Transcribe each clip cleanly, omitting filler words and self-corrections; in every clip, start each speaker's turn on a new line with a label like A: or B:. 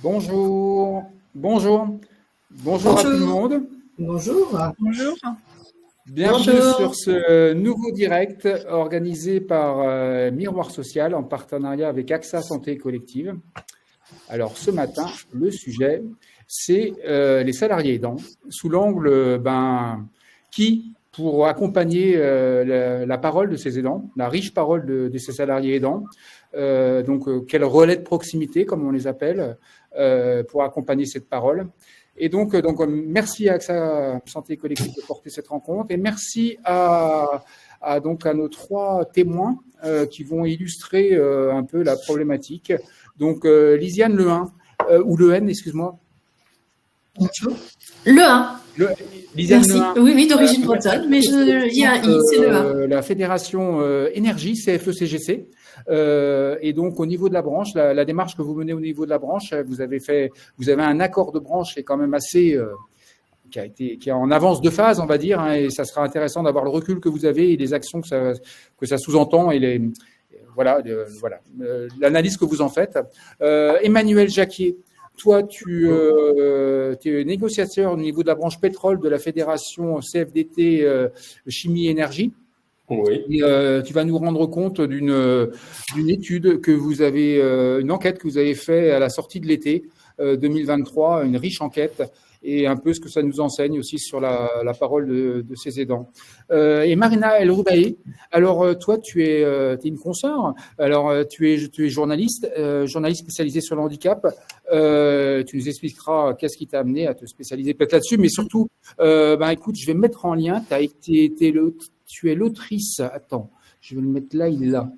A: Bonjour, bonjour, bonjour à tout le
B: Bonjour.
A: monde.
B: Bonjour.
C: Bonjour.
A: Bienvenue sur ce nouveau direct organisé par Miroir Social en partenariat avec AXA Santé Collective. Alors ce matin, le sujet, c'est les salariés aidants sous l'angle qui, pour accompagner la parole de ces aidants, la riche parole de ces salariés aidants, quel relais de proximité, comme on les appelle, pour accompagner cette parole. Et donc, merci à AXA Santé Collective de porter cette rencontre et merci à nos trois témoins qui vont illustrer un peu la problématique. Donc, Lisiane Lehain, ou Lehen, excuse-moi.
B: Bonjour. Lehain.
A: Lisiane
B: Merci.
A: Lehain.
B: Oui, d'origine bretonne, mais il y a un i, c'est Lehain.
A: La fédération Énergie, CFE-CGC. Et donc, au niveau de la branche, la démarche que vous menez au niveau de la branche, vous avez un accord de branche qui est quand même assez, qui est en avance de phase, on va dire, hein, et ça sera intéressant d'avoir le recul que vous avez et les actions que ça sous-entend et l'analyse que vous en faites. Emmanuel Jacquier, toi, tu es négociateur au niveau de la branche pétrole de la fédération CFDT Chimie-Énergie.
D: Oui.
A: Et, tu vas nous rendre compte d'une étude que vous avez, une enquête que vous avez faite à la sortie de l'été 2023, une riche enquête, et un peu ce que ça nous enseigne aussi sur la parole de ces aidants. Et Marina El Roubaï, alors toi, tu es une consoeur, alors tu es journaliste, journaliste spécialisé sur le handicap. Tu nous expliqueras qu'est-ce qui t'a amené à te spécialiser peut-être là-dessus, mais surtout, écoute, je vais me mettre en lien. Tu es l'autrice. Attends, je vais le mettre là, il est là.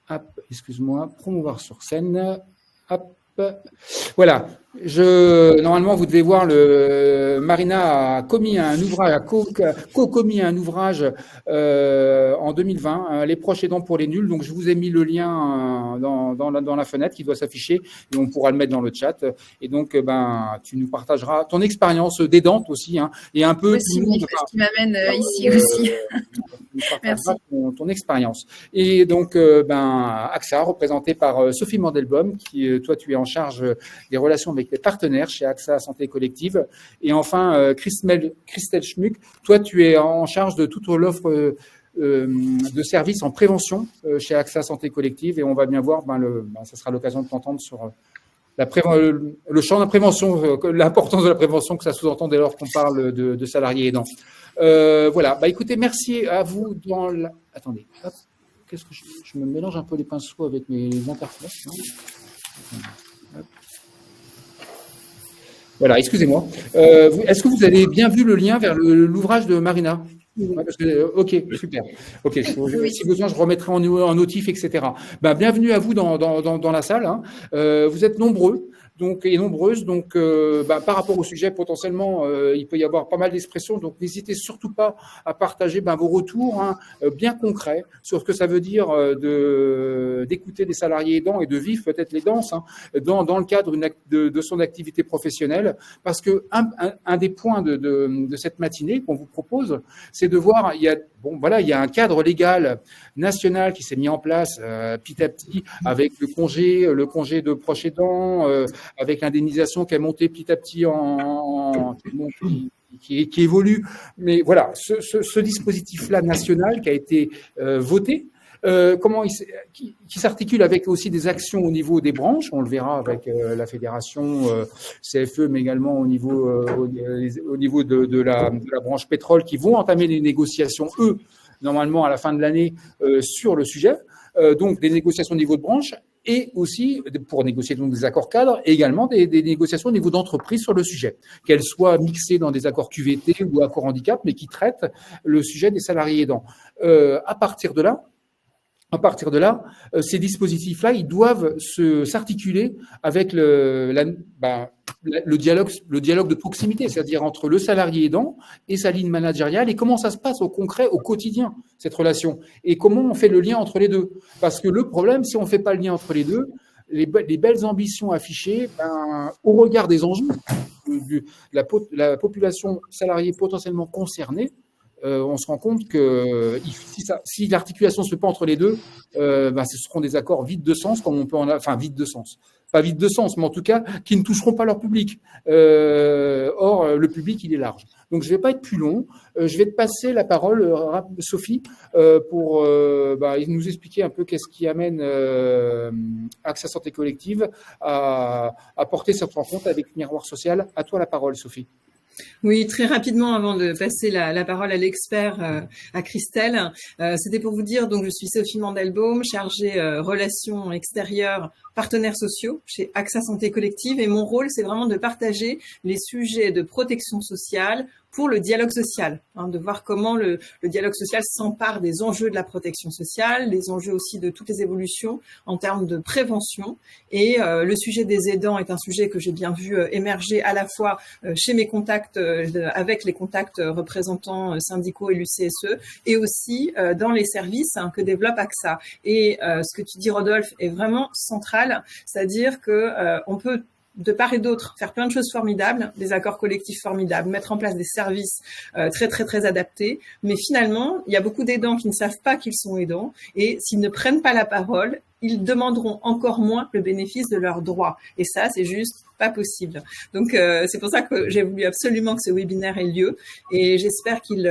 A: Hop, excuse-moi, promouvoir sur scène. Hop. Voilà. Normalement, vous devez voir Marina a commis un ouvrage, a co-commis un ouvrage en 2020, Les proches aidants pour les nuls. Donc, je vous ai mis le lien dans la fenêtre qui doit s'afficher et on pourra le mettre dans le chat. Et donc, tu nous partageras ton expérience d'aidante aussi, hein, et un peu
C: aussi, ce qui m'amène ici aussi.
A: Merci. Ton expérience. Et donc, AXA, représenté par Sophie Mandelbaum, qui, toi, tu es en charge des relations avec les partenaires chez AXA Santé Collective. Et enfin, Christelle Schmuck, toi, tu es en charge de toute l'offre de services en prévention chez AXA Santé Collective. Et on va bien voir, ça sera l'occasion de t'entendre sur le champ de la prévention, l'importance de la prévention que ça sous-entend dès lors qu'on parle de salariés aidants. Voilà, écoutez, merci à vous Attendez, hop, qu'est-ce que je me mélange un peu les pinceaux avec mes interfaces. Voilà, excusez-moi. Est-ce que vous avez bien vu le lien vers l'ouvrage de Marina ? Ok, super. Ok, si besoin, je remettrai en notif, etc. Bienvenue à vous dans la salle. Hein. Vous êtes nombreux. Et nombreuses. Donc, par rapport au sujet, potentiellement, il peut y avoir pas mal d'expressions. Donc, n'hésitez surtout pas à partager vos retours bien concrets sur ce que ça veut dire d'écouter des salariés aidants et de vivre peut-être les danses dans le cadre de son activité professionnelle. Parce que un des points de cette matinée qu'on vous propose, c'est de voir, il y a un cadre légal national qui s'est mis en place petit à petit avec le congé de proche aidant, avec l'indemnisation qui est montée petit à petit qui évolue. Mais voilà, ce dispositif-là national qui a été voté, qui s'articule avec aussi des actions au niveau des branches, on le verra avec la fédération CFE, mais également au niveau de la branche pétrole, qui vont entamer des négociations, eux, normalement à la fin de l'année, sur le sujet. Donc des négociations au niveau de branche, et aussi pour négocier donc des accords cadres, et également des négociations au niveau d'entreprise sur le sujet, qu'elles soient mixées dans des accords QVT ou accords handicap, mais qui traitent le sujet des salariés aidants. À partir de là, ces dispositifs-là, ils doivent s'articuler avec le dialogue de proximité, c'est-à-dire entre le salarié aidant et sa ligne managériale, et comment ça se passe au concret, au quotidien, cette relation, et comment on fait le lien entre les deux. Parce que le problème, si on ne fait pas le lien entre les deux, les belles ambitions affichées, au regard des enjeux de la population salariée potentiellement concernée, on se rend compte que si l'articulation se fait pas entre les deux, ce seront des accords vides de sens, comme on peut vides de sens. Pas vides de sens, mais en tout cas, qui ne toucheront pas leur public. Or, le public, il est large. Donc, je ne vais pas être plus long. Je vais te passer la parole, Sophie, pour nous expliquer un peu qu'est-ce qui amène AXA Santé Collective à porter cette rencontre avec Miroir Social. À toi la parole, Sophie.
D: Oui, très rapidement, avant de passer la parole à l'expert, à Christelle, c'était pour vous dire, donc je suis Sophie Mandelbaum, chargée relations extérieures, partenaires sociaux chez AXA Santé Collective, et mon rôle, c'est vraiment de partager les sujets de protection sociale pour le dialogue social, de voir comment le dialogue social s'empare des enjeux de la protection sociale, des enjeux aussi de toutes les évolutions en termes de prévention. Et le sujet des aidants est un sujet que j'ai bien vu émerger à la fois chez mes contacts, avec les contacts représentants syndicaux et l'UCSE, et aussi dans les services que développe AXA. Et ce que tu dis, Rodolphe, est vraiment central, c'est-à-dire que on peut de part et d'autre, faire plein de choses formidables, des accords collectifs formidables, mettre en place des services très, très, très adaptés. Mais finalement, il y a beaucoup d'aidants qui ne savent pas qu'ils sont aidants et s'ils ne prennent pas la parole, ils demanderont encore moins le bénéfice de leurs droits. Et ça, c'est juste pas possible. Donc, c'est pour ça que j'ai voulu absolument que ce webinaire ait lieu et j'espère qu'il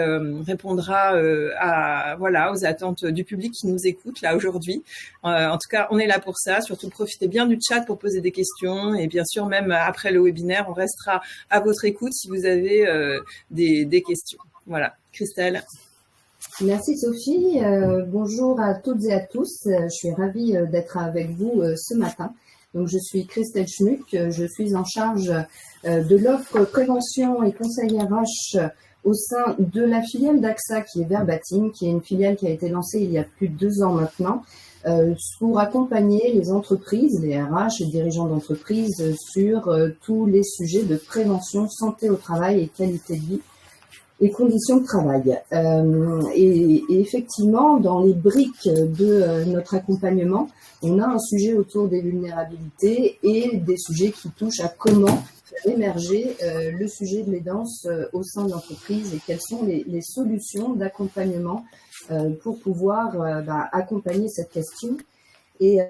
D: répondra aux attentes du public qui nous écoute là aujourd'hui. En tout cas, on est là pour ça. Surtout, profitez bien du chat pour poser des questions et bien sûr, même après le webinaire, on restera à votre écoute si vous avez des questions. Voilà. Christelle.
E: Merci Sophie. Bonjour à toutes et à tous. Je suis ravie d'être avec vous ce matin. Donc, je suis Christelle Schmuck. Je suis en charge de l'offre prévention et conseil RH au sein de la filiale d'AXA qui est Verbatim, qui est une filiale qui a été lancée il y a plus de 2 ans maintenant pour accompagner les entreprises, les RH et dirigeants d'entreprises sur tous les sujets de prévention, santé au travail et qualité de vie et conditions de travail. Et effectivement, dans les briques de notre accompagnement, on a un sujet autour des vulnérabilités et des sujets qui touchent à comment faire émerger le sujet de l'aidance au sein de l'entreprise et quelles sont les solutions d'accompagnement pour pouvoir accompagner cette question. Et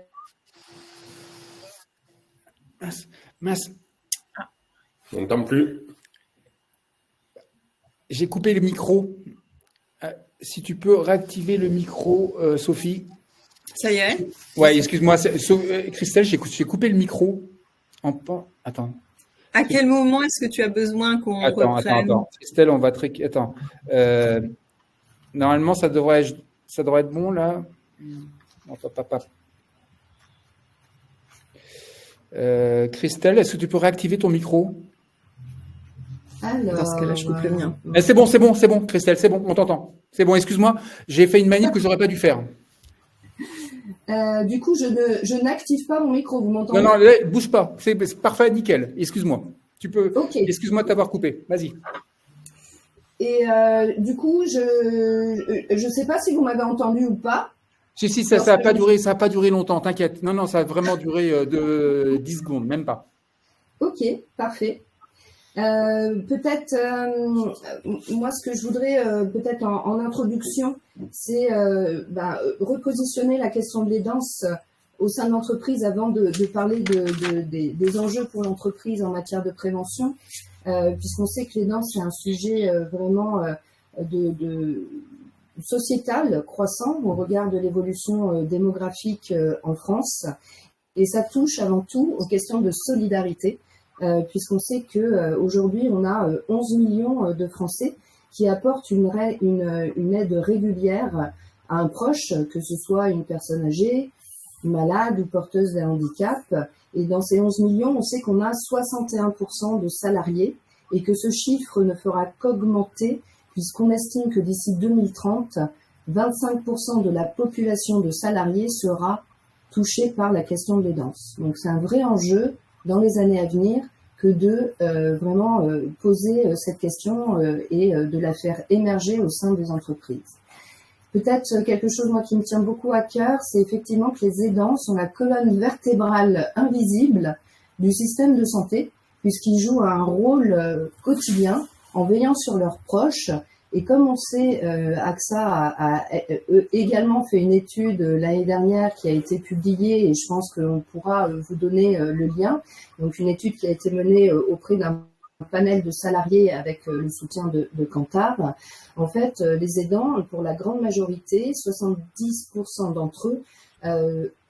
A: Mince.
F: On n'entend plus.
A: J'ai coupé le micro. Si tu peux réactiver le micro, Sophie.
D: Ça y est?
A: Ouais, excuse-moi. Christelle, j'ai coupé le micro. Attends.
D: À quel moment est-ce que tu as besoin qu'on reprenne?
A: Attends. Christelle, on va Attends. Normalement, ça devrait être bon, là. Christelle, est-ce que tu peux réactiver ton micro?
E: Alors,
D: parce que là, je coupe le mien.
A: C'est bon, Christelle, c'est bon, on t'entend. C'est bon, excuse-moi, j'ai fait une manip que j'aurais pas dû faire.
E: Du coup, je n'active pas mon micro, vous m'entendez?
A: Non, bouge pas, c'est parfait, nickel. Excuse-moi. Tu peux. Okay. Excuse-moi de t'avoir coupé. Vas-y.
E: Et du coup, je sais pas si vous m'avez entendu ou pas.
A: Si, ça n'a pas duré longtemps, t'inquiète. Non, ça a vraiment duré de 10 secondes, même pas.
E: Ok, parfait. Peut-être, moi, ce que je voudrais peut-être en introduction, c'est repositionner la question de l'aidance au sein de l'entreprise avant de parler des enjeux pour l'entreprise en matière de prévention, puisqu'on sait que l'aidance, c'est un sujet vraiment de sociétal croissant au regard de l'évolution démographique en France, et ça touche avant tout aux questions de solidarité. Puisqu'on sait que aujourd'hui on a 11 millions de Français qui apportent une aide régulière à un proche, que ce soit une personne âgée, malade ou porteuse d'un handicap. Et dans ces 11 millions, on sait qu'on a 61% de salariés et que ce chiffre ne fera qu'augmenter puisqu'on estime que d'ici 2030, 25% de la population de salariés sera touchée par la question de l'aidance. Donc c'est un vrai enjeu dans les années à venir que de vraiment poser cette question et de la faire émerger au sein des entreprises. Peut-être quelque chose, moi, qui me tient beaucoup à cœur, c'est effectivement que les aidants sont la colonne vertébrale invisible du système de santé, puisqu'ils jouent un rôle quotidien en veillant sur leurs proches Et comme on sait, AXA a également fait une étude l'année dernière qui a été publiée, et je pense qu'on pourra vous donner le lien. Donc une étude qui a été menée auprès d'un panel de salariés avec le soutien de Kantar. En fait, les aidants, pour la grande majorité, 70% d'entre eux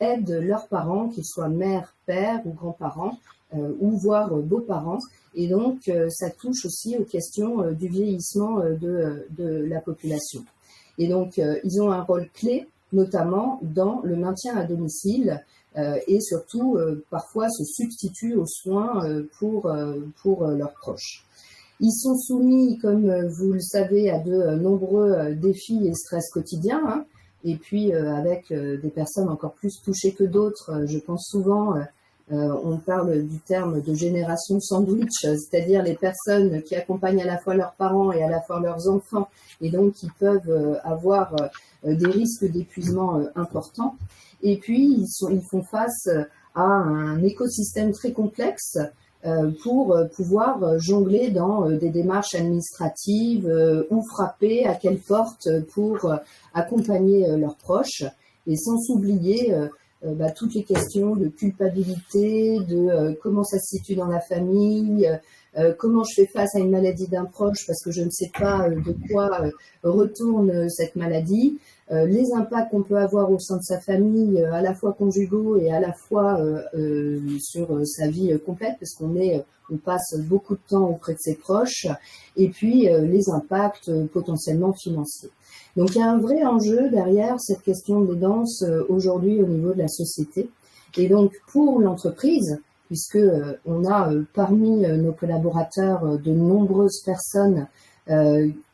E: aident leurs parents, qu'ils soient mères, pères ou grands-parents, ou voire beaux-parents. Et donc, ça touche aussi aux questions du vieillissement de la population. Et donc, ils ont un rôle clé, notamment dans le maintien à domicile, et surtout, parfois, se substituent aux soins pour leurs proches. Ils sont soumis, comme vous le savez, à de nombreux défis et stress quotidiens, hein, et puis avec des personnes encore plus touchées que d'autres. Je pense souvent, on parle du terme de génération sandwich, c'est-à-dire les personnes qui accompagnent à la fois leurs parents et à la fois leurs enfants, et donc qui peuvent avoir des risques d'épuisement importants. Et puis, ils font face à un écosystème très complexe pour pouvoir jongler dans des démarches administratives ou frapper à quelle porte pour accompagner leurs proches, et sans s'oublier toutes les questions de culpabilité, de comment ça se situe dans la famille, comment je fais face à une maladie d'un proche parce que je ne sais pas de quoi retourne cette maladie, les impacts qu'on peut avoir au sein de sa famille, à la fois conjugaux et à la fois sur sa vie complète, parce on passe beaucoup de temps auprès de ses proches, et puis les impacts potentiellement financiers. Donc il y a un vrai enjeu derrière cette question de l'aidance aujourd'hui au niveau de la société. Et donc pour l'entreprise, puisque on a parmi nos collaborateurs de nombreuses personnes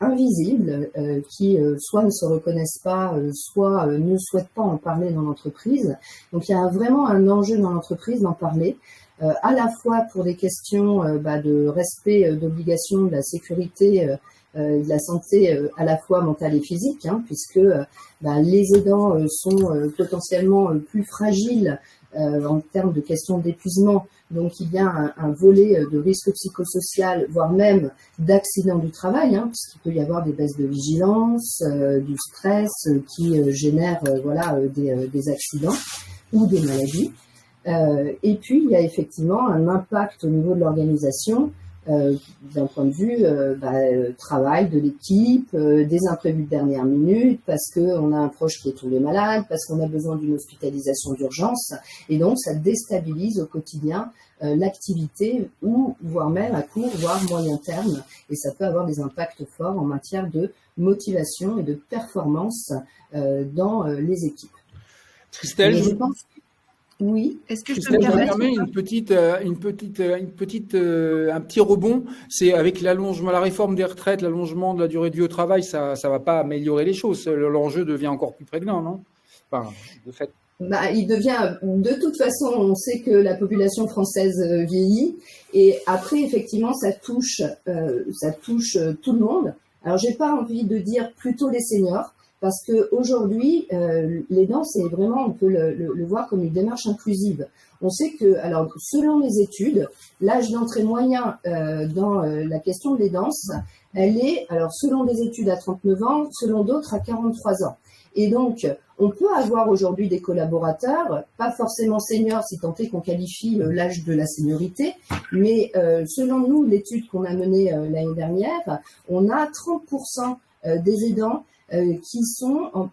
E: invisibles qui soit ne se reconnaissent pas, soit ne souhaitent pas en parler dans l'entreprise. Donc il y a vraiment un enjeu dans l'entreprise d'en parler, à la fois pour des questions de respect d'obligations de la sécurité, de la santé à la fois mentale et physique, hein, puisque les aidants sont potentiellement plus fragiles en termes de questions d'épuisement. Donc il y a un volet de risque psychosocial, voire même d'accident du travail, hein, puisqu'il peut y avoir des baisses de vigilance, du stress qui génèrent des accidents ou des maladies. Et puis il y a effectivement un impact au niveau de l'organisation, d'un point de vue travail de l'équipe, des imprévus de dernière minute, parce qu'on a un proche qui est tombé malade, parce qu'on a besoin d'une hospitalisation d'urgence, et donc ça déstabilise au quotidien l'activité, ou voire même à court, voire moyen terme, et ça peut avoir des impacts forts en matière de motivation et de performance dans les équipes.
A: Christelle,
E: je pense. Oui.
C: Est-ce que je peux me permettre
A: un petit rebond, c'est avec l'allongement, la réforme des retraites, l'allongement de la durée de vie au travail, ça va pas améliorer les choses. L'enjeu devient encore plus prégnant, non? Enfin, de fait.
E: Il devient, de toute façon, on sait que la population française vieillit, et après, effectivement, ça touche tout le monde. Alors, j'ai pas envie de dire plutôt les seniors, parce que aujourd'hui, l'aidant, c'est vraiment, on peut le voir comme une démarche inclusive. On sait que, alors, selon les études, l'âge d'entrée moyen dans la question de l'aidance, elle est, alors, selon des études à 39 ans, selon d'autres à 43 ans. Et donc, on peut avoir aujourd'hui des collaborateurs, pas forcément seniors, si tant est qu'on qualifie l'âge de la seniorité, mais selon nous, l'étude qu'on a menée l'année dernière, on a 30% des aidants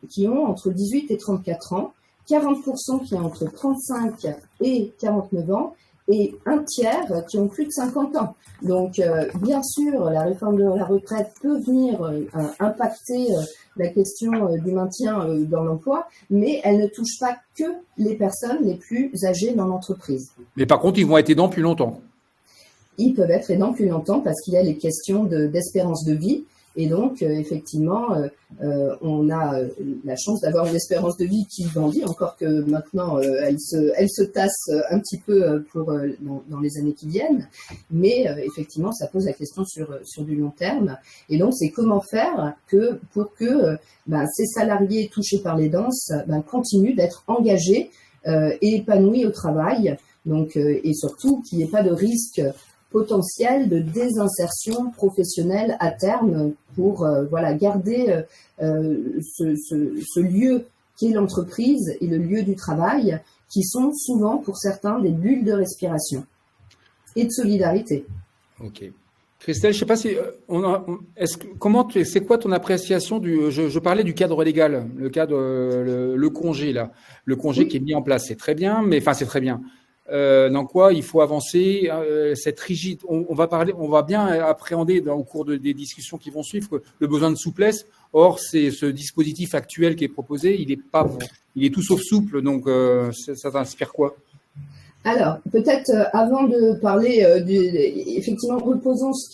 E: qui ont entre 18 et 34 ans, 40% qui ont entre 35 et 49 ans, et un tiers qui ont plus de 50 ans. Donc, bien sûr, la réforme de la retraite peut venir impacter la question du maintien dans l'emploi, mais elle ne touche pas que les personnes les plus âgées dans l'entreprise.
A: Mais par contre, ils vont être aidants plus longtemps.
E: Ils peuvent être aidants plus longtemps parce qu'il y a les questions d'espérance de vie. Et donc, effectivement, on a la chance d'avoir une espérance de vie qui grandit, encore que maintenant, elle se tasse un petit peu dans les années qui viennent. Mais effectivement, ça pose la question sur du long terme. Et donc, c'est comment faire pour que ces salariés touchés par l'aidance continuent d'être engagés et épanouis au travail. Donc, et surtout, qu'il n'y ait pas de risque potentiel de désinsertion professionnelle à terme pour garder ce lieu qui est l'entreprise et le lieu du travail, qui sont souvent pour certains des bulles de respiration et de solidarité.
A: Ok. Christelle, je ne sais pas si c'est quoi ton appréciation je parlais du cadre légal, le congé là, le congé qui est mis en place, c'est très bien, mais enfin c'est très bien. Dans quoi il faut avancer, cette rigide. On va bien appréhender au cours des discussions qui vont suivre le besoin de souplesse. Or, c'est ce dispositif actuel qui est proposé, il est tout sauf souple. Donc, ça t'inspire quoi?
E: Alors, peut-être avant de parler, effectivement, reposons ce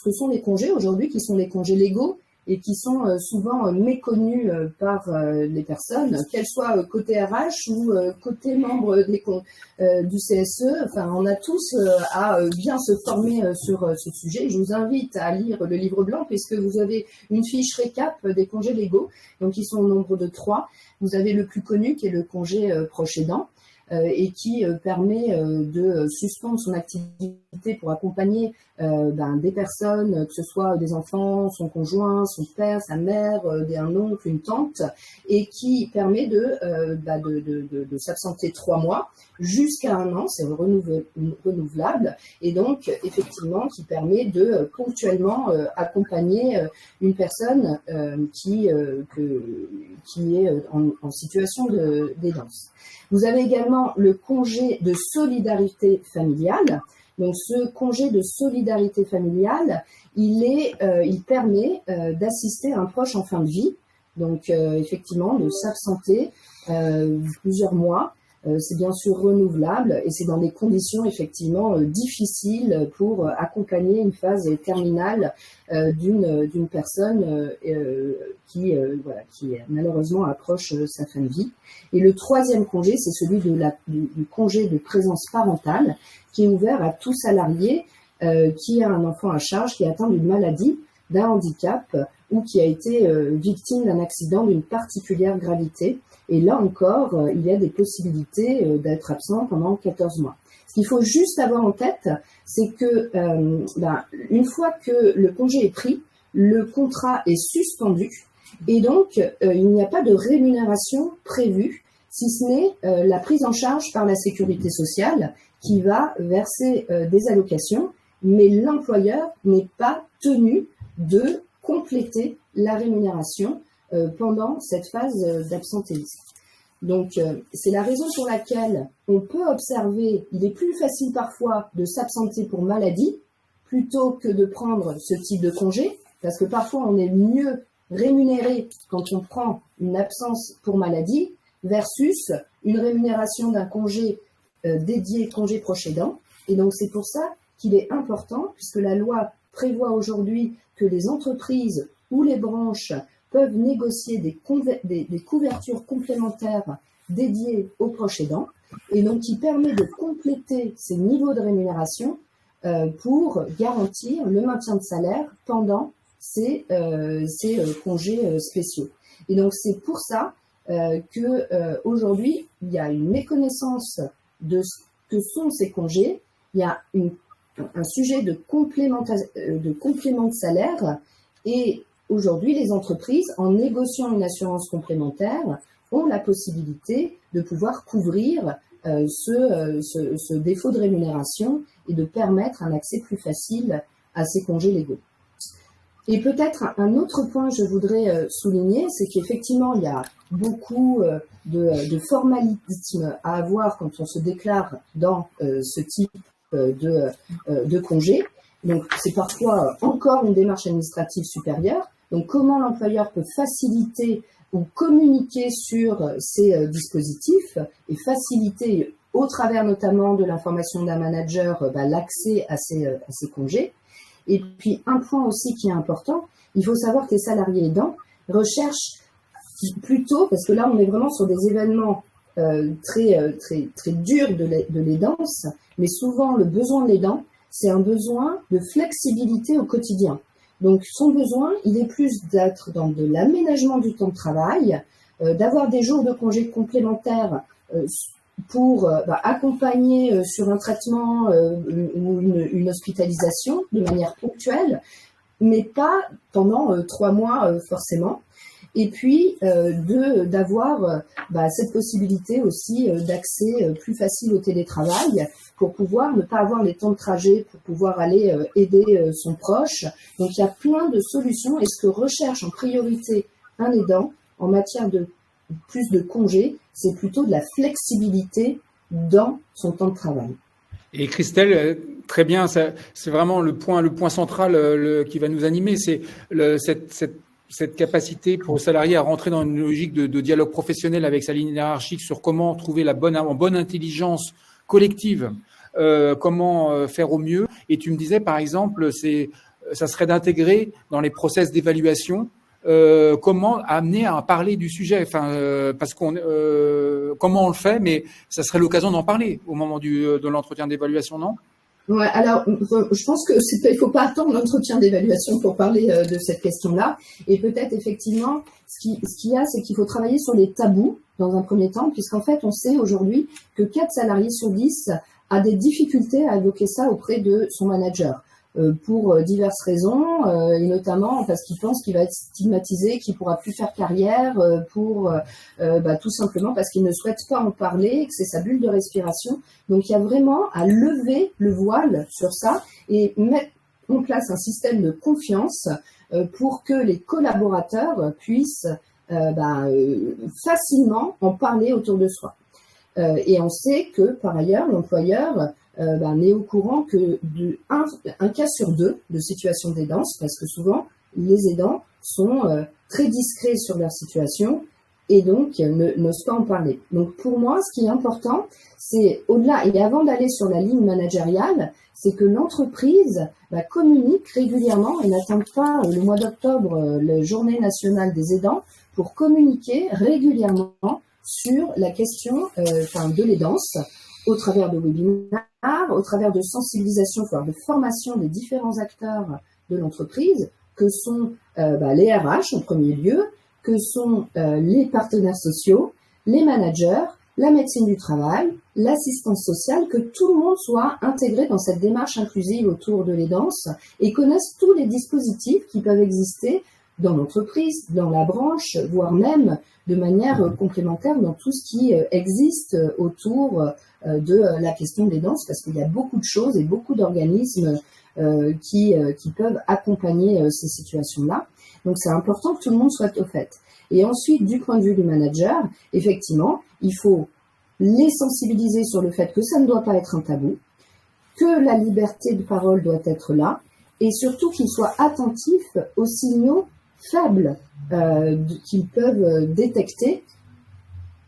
E: que sont les congés aujourd'hui, qui sont les congés légaux et qui sont souvent méconnus par les personnes, qu'elles soient côté RH ou côté membre du CSE. Enfin, on a tous à bien se former sur ce sujet. Je vous invite à lire le livre blanc puisque vous avez une fiche récap des congés légaux, donc ils sont au nombre de 3. Vous avez le plus connu qui est le congé proche aidant. Et qui permet de suspendre son activité pour accompagner des personnes, que ce soit des enfants, son conjoint, son père, sa mère, un oncle, une tante, et qui permet de s'absenter 3 mois jusqu'à 1 an, c'est renouvelable, et donc effectivement qui permet de ponctuellement accompagner une personne qui est en situation d'aidance. Vous avez également le congé de solidarité familiale. Donc, ce congé de solidarité familiale, il permet d'assister un proche en fin de vie. Donc, effectivement, de s'absenter plusieurs mois. C'est bien sûr renouvelable et c'est dans des conditions effectivement difficiles pour accompagner une phase terminale d'une personne qui malheureusement approche sa fin de vie. Et le 3e congé, c'est celui du congé de présence parentale qui est ouvert à tout salarié qui a un enfant à charge, qui est atteint d'une maladie, d'un handicap ou qui a été victime d'un accident d'une particulière gravité. Et là encore, il y a des possibilités d'être absent pendant 14 mois. Ce qu'il faut juste avoir en tête, c'est que une fois que le congé est pris, le contrat est suspendu et donc il n'y a pas de rémunération prévue, si ce n'est la prise en charge par la sécurité sociale qui va verser des allocations, mais l'employeur n'est pas tenu de compléter la rémunération pendant cette phase d'absentéisme. Donc, c'est la raison pour laquelle on peut observer, il est plus facile parfois de s'absenter pour maladie plutôt que de prendre ce type de congé, parce que parfois on est mieux rémunéré quand on prend une absence pour maladie versus une rémunération d'un congé dédié congé proche aidant. Et donc, c'est pour ça qu'il est important, puisque la loi prévoit aujourd'hui que les entreprises ou les branches peuvent négocier des couvertures complémentaires dédiées aux proches aidants, et donc qui permet de compléter ces niveaux de rémunération pour garantir le maintien de salaire pendant ces congés spéciaux. Et donc c'est pour ça que aujourd'hui il y a une méconnaissance de ce que sont ces congés. Il y a un sujet de complément de salaire, et aujourd'hui, les entreprises, en négociant une assurance complémentaire, ont la possibilité de pouvoir couvrir ce défaut de rémunération et de permettre un accès plus facile à ces congés légaux. Et peut-être un autre point que je voudrais souligner, c'est qu'effectivement, il y a beaucoup de formalisme à avoir quand on se déclare dans ce type de congé. Donc, c'est parfois encore une démarche administrative supérieure. Donc, comment l'employeur peut faciliter ou communiquer sur ces dispositifs et faciliter, au travers notamment de l'information d'un manager, l'accès à ces congés. Et puis, un point aussi qui est important, il faut savoir que les salariés aidants recherchent plutôt, parce que là, on est vraiment sur des événements très durs de l'aidance, mais souvent, le besoin de l'aidant, c'est un besoin de flexibilité au quotidien. Donc, son besoin, il est plus d'être dans de l'aménagement du temps de travail, d'avoir des jours de congés complémentaires pour accompagner sur un traitement ou une hospitalisation de manière ponctuelle, mais pas pendant 3 mois forcément. Et puis d'avoir cette possibilité aussi d'accès plus facile au télétravail pour pouvoir ne pas avoir les temps de trajet, pour pouvoir aller aider son proche. Donc il y a plein de solutions, et ce que recherche en priorité un aidant en matière de plus de congés, c'est plutôt de la flexibilité dans son temps de travail.
A: Et Christelle, très bien, c'est vraiment le point central qui va nous animer, c'est cette capacité pour le salarié à rentrer dans une logique de dialogue professionnel avec sa ligne hiérarchique sur comment trouver en bonne intelligence collective, comment faire au mieux. Et tu me disais, par exemple, ça serait d'intégrer dans les process d'évaluation comment amener à parler du sujet, parce comment on le fait, mais ça serait l'occasion d'en parler au moment de l'entretien d'évaluation, non?
E: Ouais, alors je pense que il faut pas attendre l'entretien d'évaluation pour parler de cette question-là. Et peut-être effectivement, ce qu'il y a, c'est qu'il faut travailler sur les tabous dans un premier temps, puisqu'en fait, on sait aujourd'hui que 4 salariés sur 10 a des difficultés à évoquer ça auprès de son manager. Pour diverses raisons, et notamment parce qu'il pense qu'il va être stigmatisé, qu'il pourra plus faire carrière, tout simplement parce qu'il ne souhaite pas en parler, que c'est sa bulle de respiration. Donc il y a vraiment à lever le voile sur ça et mettre en place un système de confiance pour que les collaborateurs puissent facilement en parler autour de soi. Et on sait que par ailleurs l'employeur n'est au courant que un cas sur 2 de situation d'aidance, parce que souvent, les aidants sont très discrets sur leur situation et donc n'osent pas en parler. Donc pour moi, ce qui est important, c'est au-delà et avant d'aller sur la ligne managériale, c'est que l'entreprise communique régulièrement et n'attende pas le mois d'octobre, la journée nationale des aidants, pour communiquer régulièrement sur la question de l'aidance, au travers de webinaires, au travers de sensibilisation, voire de formation des différents acteurs de l'entreprise, que sont les RH en premier lieu, que sont les partenaires sociaux, les managers, la médecine du travail, l'assistance sociale, que tout le monde soit intégré dans cette démarche inclusive autour de l'aidance et connaisse tous les dispositifs qui peuvent exister dans l'entreprise, dans la branche, voire même de manière complémentaire dans tout ce qui existe autour de la question de l'aidance, parce qu'il y a beaucoup de choses et beaucoup d'organismes qui peuvent accompagner ces situations-là. Donc c'est important que tout le monde soit au fait. Et ensuite, du point de vue du manager, effectivement, il faut les sensibiliser sur le fait que ça ne doit pas être un tabou, que la liberté de parole doit être là, et surtout qu'ils soient attentifs aux signaux faibles qu'ils peuvent détecter,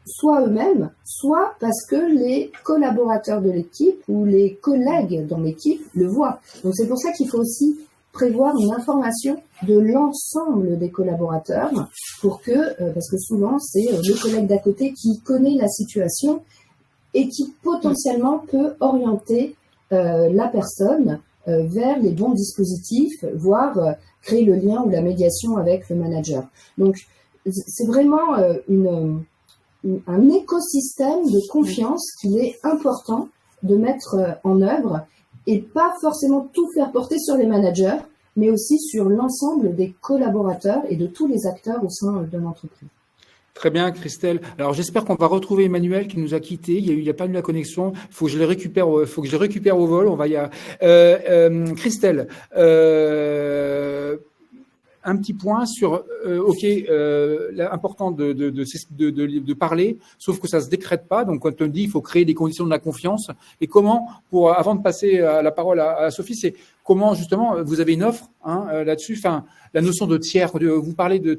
E: soit eux-mêmes, soit parce que les collaborateurs de l'équipe ou les collègues dans l'équipe le voient. Donc c'est pour ça qu'il faut aussi prévoir une information de l'ensemble des collaborateurs parce que souvent c'est le collègue d'à côté qui connaît la situation et qui potentiellement peut orienter la personne vers les bons dispositifs, voire créer le lien ou la médiation avec le manager. Donc c'est vraiment un écosystème de confiance qu'il est important de mettre en œuvre et pas forcément tout faire porter sur les managers, mais aussi sur l'ensemble des collaborateurs et de tous les acteurs au sein de l'entreprise.
A: Très bien, Christelle. Alors, j'espère qu'on va retrouver Emmanuel qui nous a quittés. Il y a pas eu la connexion. Il faut que je le récupère au vol. On va y Christelle, un petit point sur, l'important de parler, sauf que ça se décrète pas. Donc, quand on dit, il faut créer des conditions de la confiance. Et comment, avant de passer la parole à Sophie, c'est comment, justement, vous avez une offre, là-dessus. Enfin, la notion de tiers, vous parlez de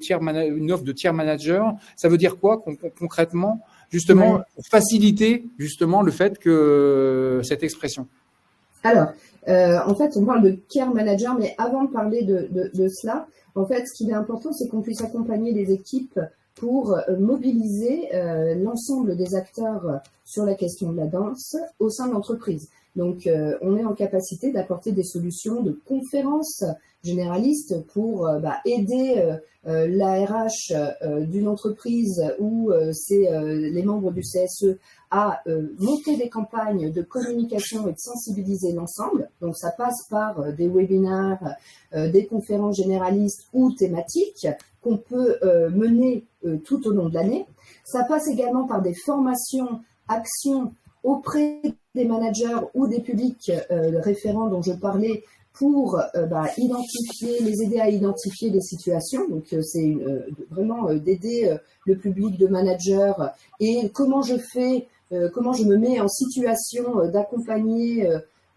A: une offre de tiers manager. Ça veut dire quoi, concrètement? Justement, pour faciliter, justement, le fait que cette expression.
E: Alors, en fait, on parle de care manager, mais avant de parler de cela, en fait, ce qui est important, c'est qu'on puisse accompagner les équipes pour mobiliser l'ensemble des acteurs sur la question de la danse au sein de l'entreprise. Donc, on est en capacité d'apporter des solutions de conférences généraliste pour aider l'ARH d'une entreprise ou c'est les membres du CSE à monter des campagnes de communication et de sensibiliser l'ensemble. Donc ça passe par des webinaires, des conférences généralistes ou thématiques qu'on peut mener tout au long de l'année. Ça passe également par des formations, actions auprès des managers ou des publics référents dont je parlais pour les aider à identifier les situations. Donc c'est vraiment d'aider le public de managers et comment je me mets en situation d'accompagner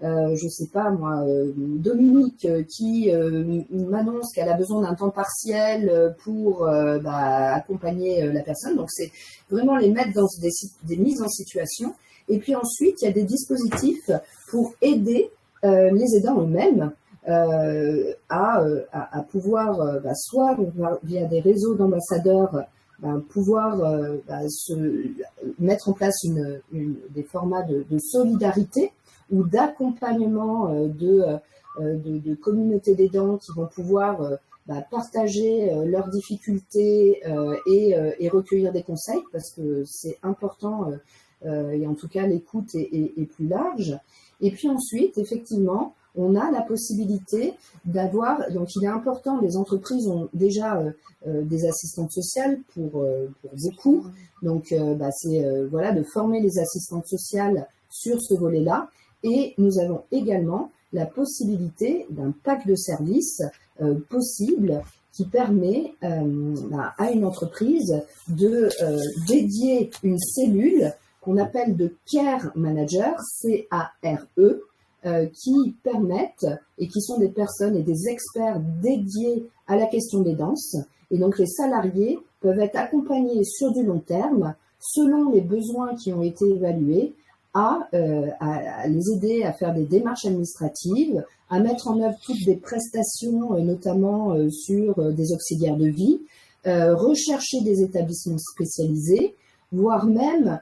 E: je sais pas moi, Dominique qui m'annonce qu'elle a besoin d'un temps partiel pour accompagner la personne. Donc c'est vraiment les mettre dans des mises en situation. Et puis ensuite, il y a des dispositifs pour aider les aidants eux-mêmes à pouvoir, soit via des réseaux d'ambassadeurs, pouvoir se mettre en place des formats de solidarité ou d'accompagnement de communautés d'aidants qui vont pouvoir partager leurs difficultés et recueillir des conseils parce que c'est important et en tout cas l'écoute est plus large. Et puis ensuite, effectivement, on a la possibilité d'avoir, donc il est important, les entreprises ont déjà des assistantes sociales pour beaucoup, donc c'est de former les assistantes sociales sur ce volet-là. Et nous avons également la possibilité d'un pack de services possible qui permet à une entreprise de dédier une cellule qu'on appelle de Care Manager, C-A-R-E, qui permettent et qui sont des personnes et des experts dédiés à la question des danses. Et donc les salariés peuvent être accompagnés sur du long terme selon les besoins qui ont été évalués à les aider à faire des démarches administratives, à mettre en œuvre toutes des prestations, notamment sur des auxiliaires de vie, rechercher des établissements spécialisés, voire même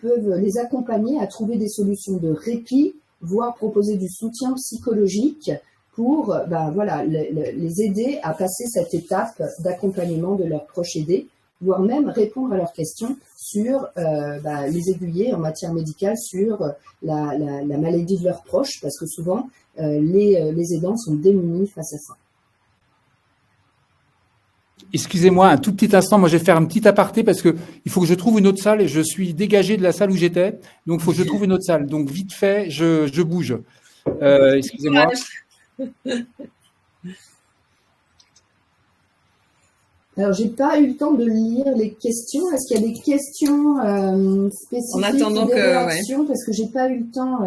E: peuvent les accompagner à trouver des solutions de répit, voire proposer du soutien psychologique pour les aider à passer cette étape d'accompagnement de leurs proches aidés, voire même répondre à leurs questions sur les aiguiller en matière médicale sur la maladie de leurs proches, parce que souvent les aidants sont démunis face à ça.
A: Excusez-moi un tout petit instant, moi je vais faire un petit aparté parce que il faut que je trouve une autre salle et je suis dégagé de la salle où j'étais, donc il faut que je trouve une autre salle. Donc vite fait, je bouge. Excusez-moi.
E: Alors, j'ai pas eu le temps de lire les questions. Est-ce qu'il y a des questions spécifiques
D: en attendant
E: ou des réactions parce que j'ai pas eu le temps.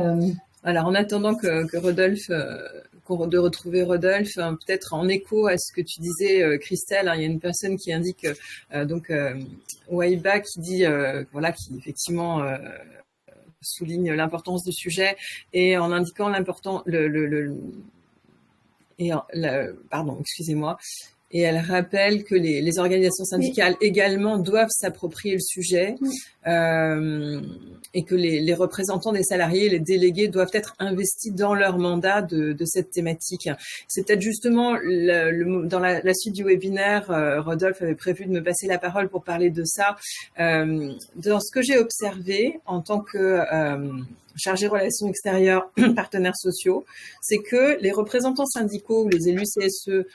D: Alors, en attendant que Rodolphe, de retrouver Rodolphe, peut-être en écho à ce que tu disais, Christelle, il y a une personne qui indique Waiba qui dit qui effectivement souligne l'importance du sujet et en indiquant l'important excusez-moi. Et elle rappelle que les organisations syndicales également doivent s'approprier le sujet et que les représentants des salariés, les délégués doivent être investis dans leur mandat de cette thématique. C'est peut-être justement dans la suite du webinaire, Rodolphe avait prévu de me passer la parole pour parler de ça. Dans ce que j'ai observé en tant que chargé relations extérieures, partenaires sociaux, c'est que les représentants syndicaux ou les élus CSE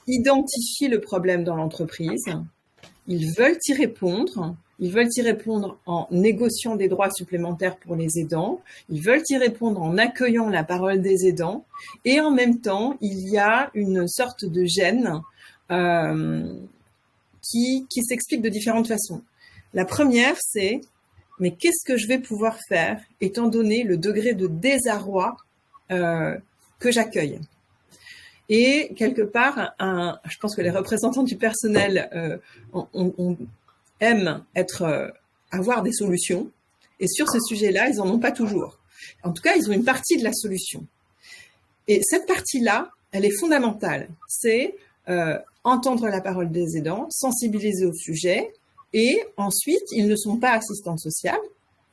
D: identifient le problème dans l'entreprise, ils veulent y répondre en négociant des droits supplémentaires pour les aidants, ils veulent y répondre en accueillant la parole des aidants, et en même temps, il y a une sorte de gêne qui s'explique de différentes façons. La première, c'est mais qu'est-ce que je vais pouvoir faire étant donné le degré de désarroi que j'accueille? Et quelque part, je pense que les représentants du personnel aiment avoir des solutions. Et sur ce sujet-là, ils n'en ont pas toujours. En tout cas, ils ont une partie de la solution. Et cette partie-là, elle est fondamentale. C'est entendre la parole des aidants, sensibiliser au sujet. Et ensuite, ils ne sont pas assistantes sociales.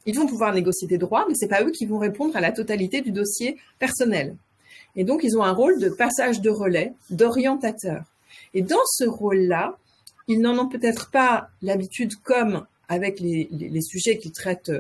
D: Ils vont pouvoir négocier des droits, mais c'est pas eux qui vont répondre à la totalité du dossier personnel. Et donc, ils ont un rôle de passage de relais, d'orientateur. Et dans ce rôle-là, ils n'en ont peut-être pas l'habitude comme avec les sujets qu'ils traitent,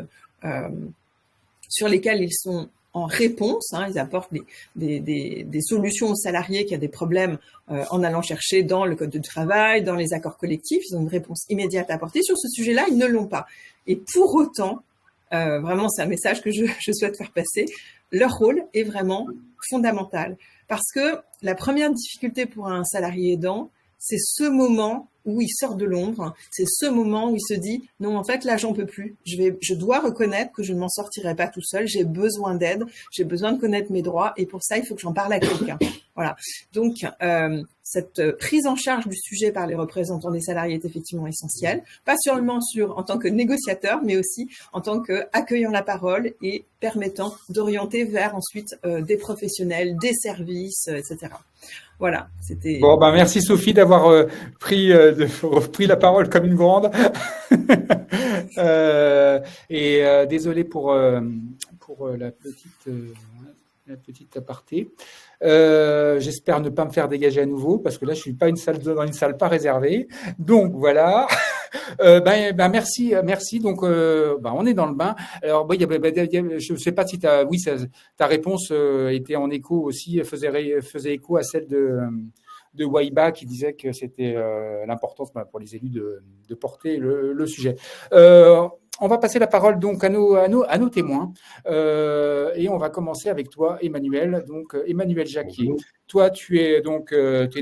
D: sur lesquels ils sont en réponse, hein, ils apportent des solutions aux salariés qui a des problèmes en allant chercher dans le code du travail, dans les accords collectifs, ils ont une réponse immédiate à apporter. Sur ce sujet-là, ils ne l'ont pas. Et pour autant, vraiment c'est un message que je souhaite faire passer, leur rôle est vraiment fondamental. Parce que la première difficulté pour un salarié aidant, c'est ce moment où il sort de l'ombre, c'est ce moment où il se dit « Non, en fait, là, j'en peux plus. Je dois reconnaître que je ne m'en sortirai pas tout seul. J'ai besoin d'aide, j'ai besoin de connaître mes droits et pour ça, il faut que j'en parle à quelqu'un. » Voilà. Donc, cette prise en charge du sujet par les représentants des salariés est effectivement essentielle, pas seulement en tant que négociateur, mais aussi en tant qu'accueillant la parole et permettant d'orienter vers ensuite des professionnels, des services, etc. Voilà, c'était...
A: Bon, ben merci Sophie d'avoir pris la parole comme une grande. Désolé pour la petite aparté. J'espère ne pas me faire dégager à nouveau parce que là je suis pas dans une salle pas réservée. Donc voilà. Merci. Donc on est dans le bain. Alors je sais pas si ta réponse était en écho aussi, faisait écho à celle de Waiba qui disait que c'était l'importance pour les élus de porter le sujet. On va passer la parole donc à nos témoins et on va commencer avec toi, Emmanuel. Donc Emmanuel Jacquier. Bonjour. Toi, tu es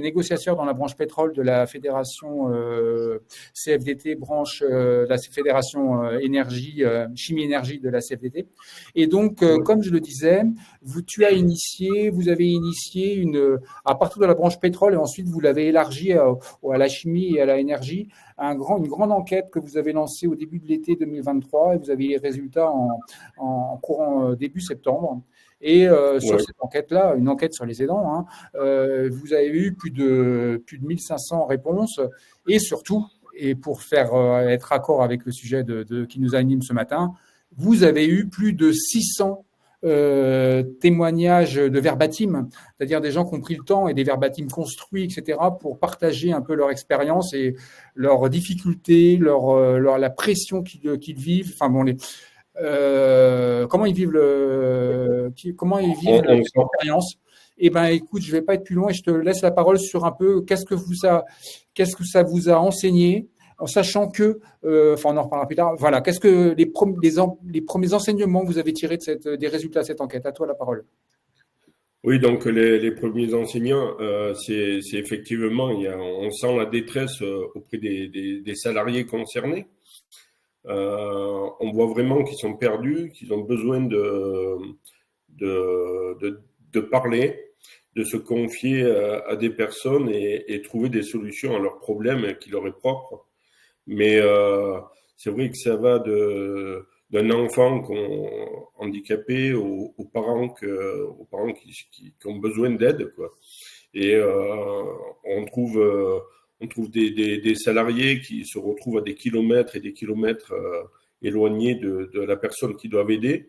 A: négociateur dans la branche pétrole de la fédération CFDT, branche la fédération énergie, chimie énergie de la CFDT. Et donc, comme je le disais, vous avez initié à partir de la branche pétrole et ensuite vous l'avez élargi à la chimie et à la énergie, une grande enquête que vous avez lancée au début de l'été 2023 et vous avez les résultats en courant début septembre. Et sur cette enquête-là, une enquête sur les aidants, vous avez eu plus de 1500 réponses et surtout, et pour faire être raccord avec le sujet qui nous anime ce matin, vous avez eu plus de 600 témoignages de verbatim, c'est-à-dire des gens qui ont pris le temps et des verbatim construits, etc., pour partager un peu leur expérience et leurs difficultés, la pression qu'ils vivent. Enfin bon, comment ils vivent l'expérience. Eh ben, écoute, je vais pas être plus loin et je te laisse la parole sur un peu qu'est-ce que ça vous a enseigné, en sachant que, on en reparlera plus tard. Voilà, qu'est-ce que les premiers enseignements que vous avez tirés des résultats de cette enquête. À toi la parole.
F: Oui, donc les premiers enseignants, c'est effectivement, on sent la détresse auprès des salariés concernés. On voit vraiment qu'ils sont perdus, qu'ils ont besoin de parler, de se confier à des personnes et trouver des solutions à leurs problèmes qui leur est propre. Mais c'est vrai que ça va d'un enfant handicapé aux parents qui ont besoin d'aide, quoi. Et on trouve des salariés qui se retrouvent à des kilomètres et des kilomètres éloignés de la personne qu'ils doivent aider,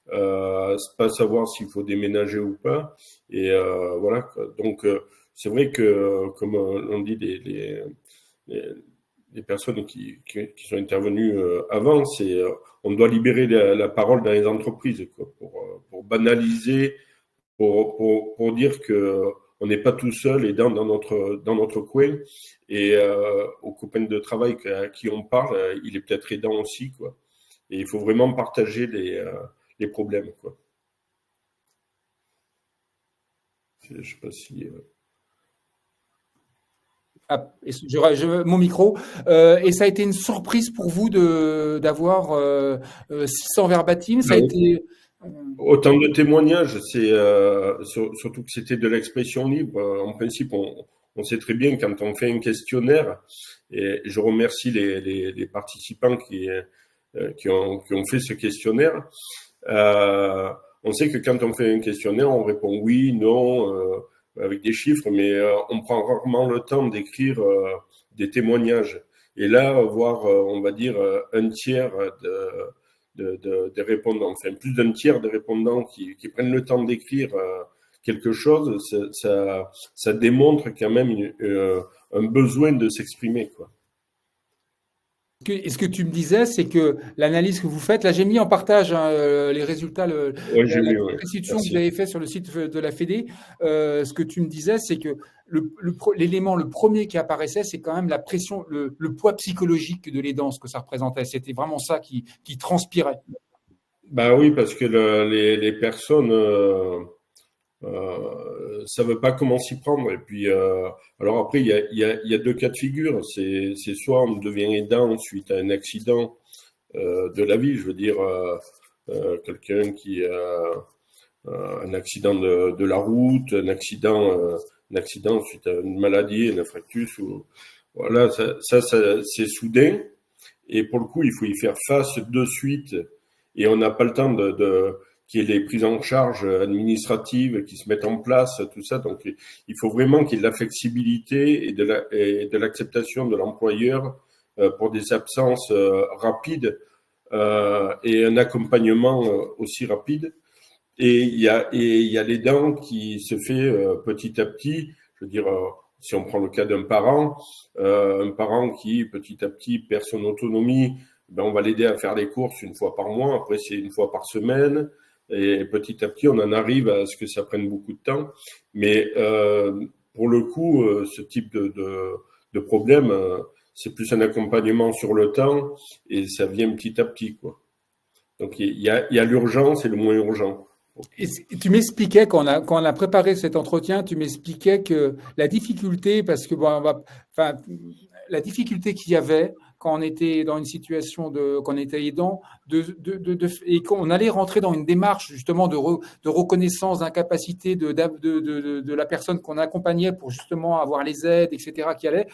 F: pas savoir s'il faut déménager ou pas. Et voilà, quoi. Donc c'est vrai que, comme on dit les personnes qui sont intervenues avant, on doit libérer la parole dans les entreprises, quoi, pour banaliser, pour dire que on n'est pas tout seul et dans notre coin, et aux copains de travail à qui on parle, il est peut-être aidant aussi, quoi. Et il faut vraiment partager les problèmes, quoi. Je sais pas si
A: mon micro. Et ça a été une surprise pour vous d'avoir 600 verbatim. Ça a été
F: autant de témoignages. C'est surtout que c'était de l'expression libre. En principe, on sait très bien quand on fait un questionnaire. Et je remercie les participants qui ont fait ce questionnaire. On sait que quand on fait un questionnaire, on répond oui, non, avec des chiffres, mais on prend rarement le temps d'écrire des témoignages. Et là, voir, on va dire, un tiers des répondants, enfin plus d'un tiers des répondants qui prennent le temps d'écrire quelque chose, ça démontre quand même un besoin de s'exprimer, quoi.
A: Et ce que tu me disais, c'est que l'analyse que vous faites, là j'ai mis en partage les résultats,
F: Ouais, j'ai vu, ouais.
A: restitution que
F: Merci.
A: vous avez fait sur le site de la Fédé. Ce que tu me disais, c'est que l'élément, le premier qui apparaissait, c'est quand même la pression, le poids psychologique de l'aidant, ce que ça représentait. C'était vraiment ça qui transpirait.
F: Bah oui, parce que les personnes savent pas comment s'y prendre. Et puis, alors après, il y a deux cas de figure. C'est soit on devient aidant suite à un accident de la vie, je veux dire, quelqu'un qui a un accident de la route, un accident suite à une maladie, un infarctus, ou voilà, ça c'est soudain. Et pour le coup, il faut y faire face de suite. Et on n'a pas le temps qu'il y ait les prises en charge administratives qui se mettent en place, tout ça. Donc, il faut vraiment qu'il y ait de la flexibilité et de l'acceptation de l'employeur pour des absences rapides et un accompagnement aussi rapide. Et il y a l'aidant qui se fait petit à petit. Je veux dire, si on prend le cas d'un parent qui petit à petit perd son autonomie, ben on va l'aider à faire les courses une fois par mois. Après, c'est une fois par semaine. Et petit à petit, on en arrive à ce que ça prenne beaucoup de temps. Mais pour le coup, ce type de problème, c'est plus un accompagnement sur le temps et ça vient petit à petit, quoi. Donc, il y a l'urgence et le moins urgent.
A: Et tu m'expliquais, quand on a préparé cet entretien, tu m'expliquais que la difficulté, parce que la difficulté qu'il y avait quand on était dans une situation qu'on était aidant, et qu'on allait rentrer dans une démarche justement de reconnaissance d'incapacité de la personne qu'on accompagnait pour justement avoir les aides, etc., qui allait.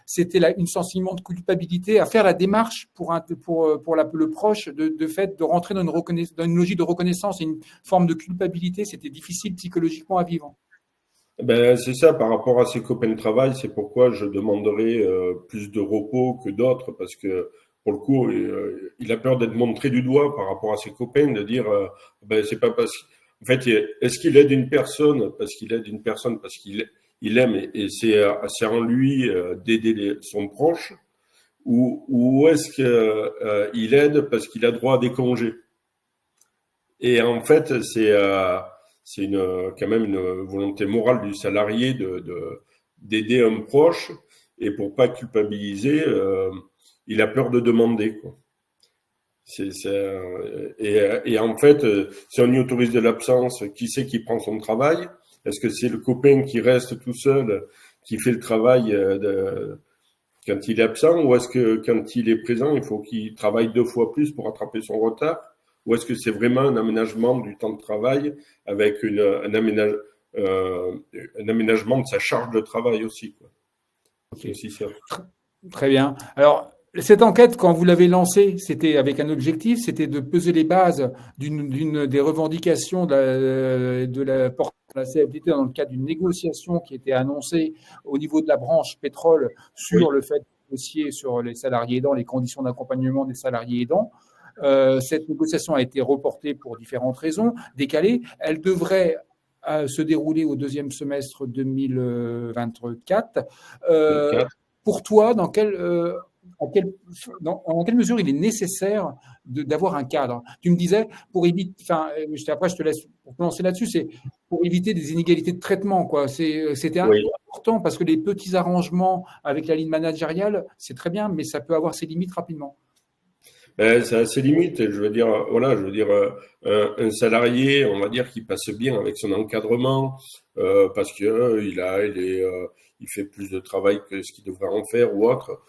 A: C'était une sentiment de culpabilité à faire la démarche pour le proche de fait de rentrer dans une logique de reconnaissance et une forme de culpabilité. C'était difficile psychologiquement à vivre.
F: Ben, c'est ça, par rapport à ses copains de travail, c'est pourquoi je demanderai plus de repos que d'autres, parce que pour le coup, il a peur d'être montré du doigt par rapport à ses copains, de dire ben c'est pas parce en fait, est-ce qu'il aide une personne parce qu'il aide une personne parce qu'il aime et c'est en lui d'aider son proche, ou est-ce qu'il aide parce qu'il a droit à des congés? Et en fait, c'est quand même une volonté morale du salarié d'aider un proche, et pour pas culpabiliser, il a peur de demander, quoi. Et en fait, si on y autorise de l'absence, qui c'est qui prend son travail? Est-ce que c'est le copain qui reste tout seul, qui fait le travail quand il est absent, ou est-ce que quand il est présent, il faut qu'il travaille 2 fois plus pour rattraper son retard? Ou est-ce que c'est vraiment un aménagement du temps de travail avec un aménagement de sa charge de travail aussi, quoi.
A: Okay.
F: C'est aussi ça.
A: Très bien. Alors, cette enquête, quand vous l'avez lancée, c'était avec un objectif, c'était de peser les bases d'une des revendications de la porte de la CFDT dans le cadre d'une négociation qui était annoncée au niveau de la branche pétrole sur le fait de négocier sur les salariés aidants, les conditions d'accompagnement des salariés aidants. Cette négociation a été reportée pour différentes raisons, décalée. Elle devrait se dérouler au 2e semestre 2024. Pour toi, dans quelle mesure il est nécessaire d'avoir un cadre? Tu me disais, pour éviter, après je te laisse pour te lancer là-dessus, c'est pour éviter des inégalités de traitement, quoi. C'était important parce que les petits arrangements avec la ligne managériale, c'est très bien, mais ça peut avoir ses limites rapidement.
F: Ben, ça a ses limites. Je veux dire, un salarié, on va dire, qui passe bien avec son encadrement parce que il fait plus de travail que ce qu'il devrait en faire ou autre.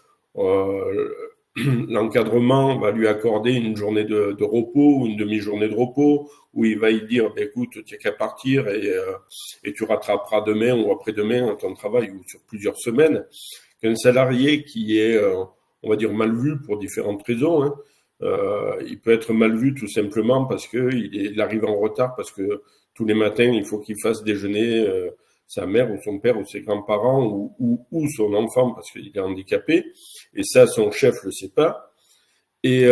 F: L'encadrement va lui accorder une journée de repos ou une demi-journée de repos où il va lui dire écoute, tu n'as qu'à partir et tu rattraperas demain ou après-demain ton travail ou sur plusieurs semaines. Qu'un salarié qui est, on va dire, mal vu pour différentes raisons, hein, il peut être mal vu tout simplement parce qu'il arrive en retard, parce que tous les matins, il faut qu'il fasse déjeuner sa mère ou son père ou ses grands-parents ou son enfant parce qu'il est handicapé. Et ça, son chef le sait pas. Et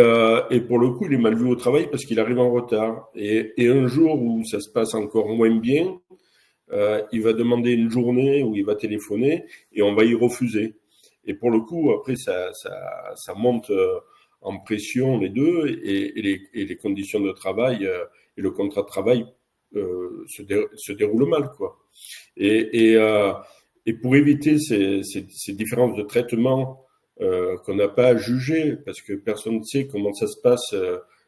F: pour le coup, il est mal vu au travail parce qu'il arrive en retard. Et un jour où ça se passe encore moins bien, il va demander une journée ou il va téléphoner et on va y refuser. Et pour le coup, après, ça monte en pression les deux et les conditions de travail et le contrat de travail se déroulent mal, quoi. Et pour éviter ces différences de traitement qu'on n'a pas à juger, parce que personne ne sait comment ça se passe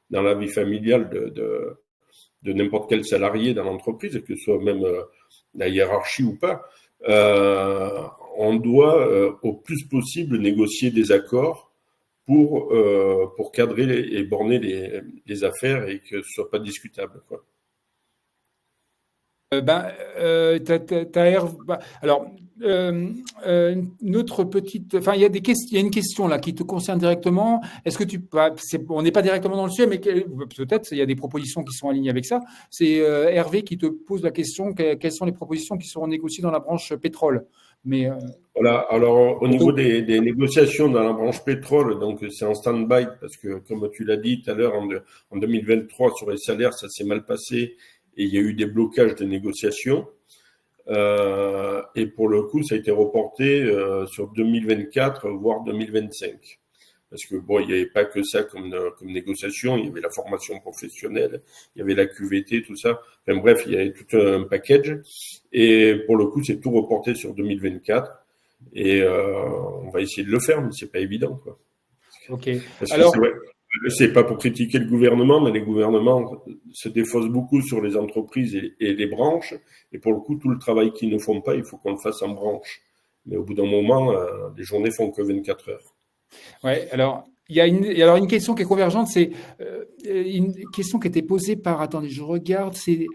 F: dans la vie familiale de n'importe quel salarié dans l'entreprise, que ce soit même la hiérarchie ou pas, on doit au plus possible négocier des accords pour cadrer et borner les affaires et que ce soit pas discutable, quoi.
A: Alors, une autre petite, enfin, il y a une question là qui te concerne directement. Est-ce que on n'est pas directement dans le sujet, mais peut-être il y a des propositions qui sont alignées avec ça. C'est Hervé qui te pose la question quelles sont les propositions qui seront négociées dans la branche pétrole. Mais
F: voilà. Alors, au niveau des négociations dans la branche pétrole, donc c'est en stand-by parce que, comme tu l'as dit tout à l'heure, en 2023 sur les salaires, ça s'est mal passé. Et il y a eu des blocages de négociations. Et pour le coup, ça a été reporté sur 2024, voire 2025. Parce que bon, il n'y avait pas que ça comme négociation. Il y avait la formation professionnelle, il y avait la QVT, tout ça. Enfin bref, il y avait tout un package. Et pour le coup, c'est tout reporté sur 2024. Et on va essayer de le faire, mais c'est pas évident, quoi.
A: Ok.
F: Parce alors, que c'est pas pour critiquer le gouvernement, mais les gouvernements se défaussent beaucoup sur les entreprises et les branches. Et pour le coup, tout le travail qu'ils ne font pas, il faut qu'on le fasse en branche. Mais au bout d'un moment, les journées font que 24 heures.
A: Ouais. Alors, il y a une question qui est convergente. C'est une question qui était posée par. Attendez, je regarde. C'était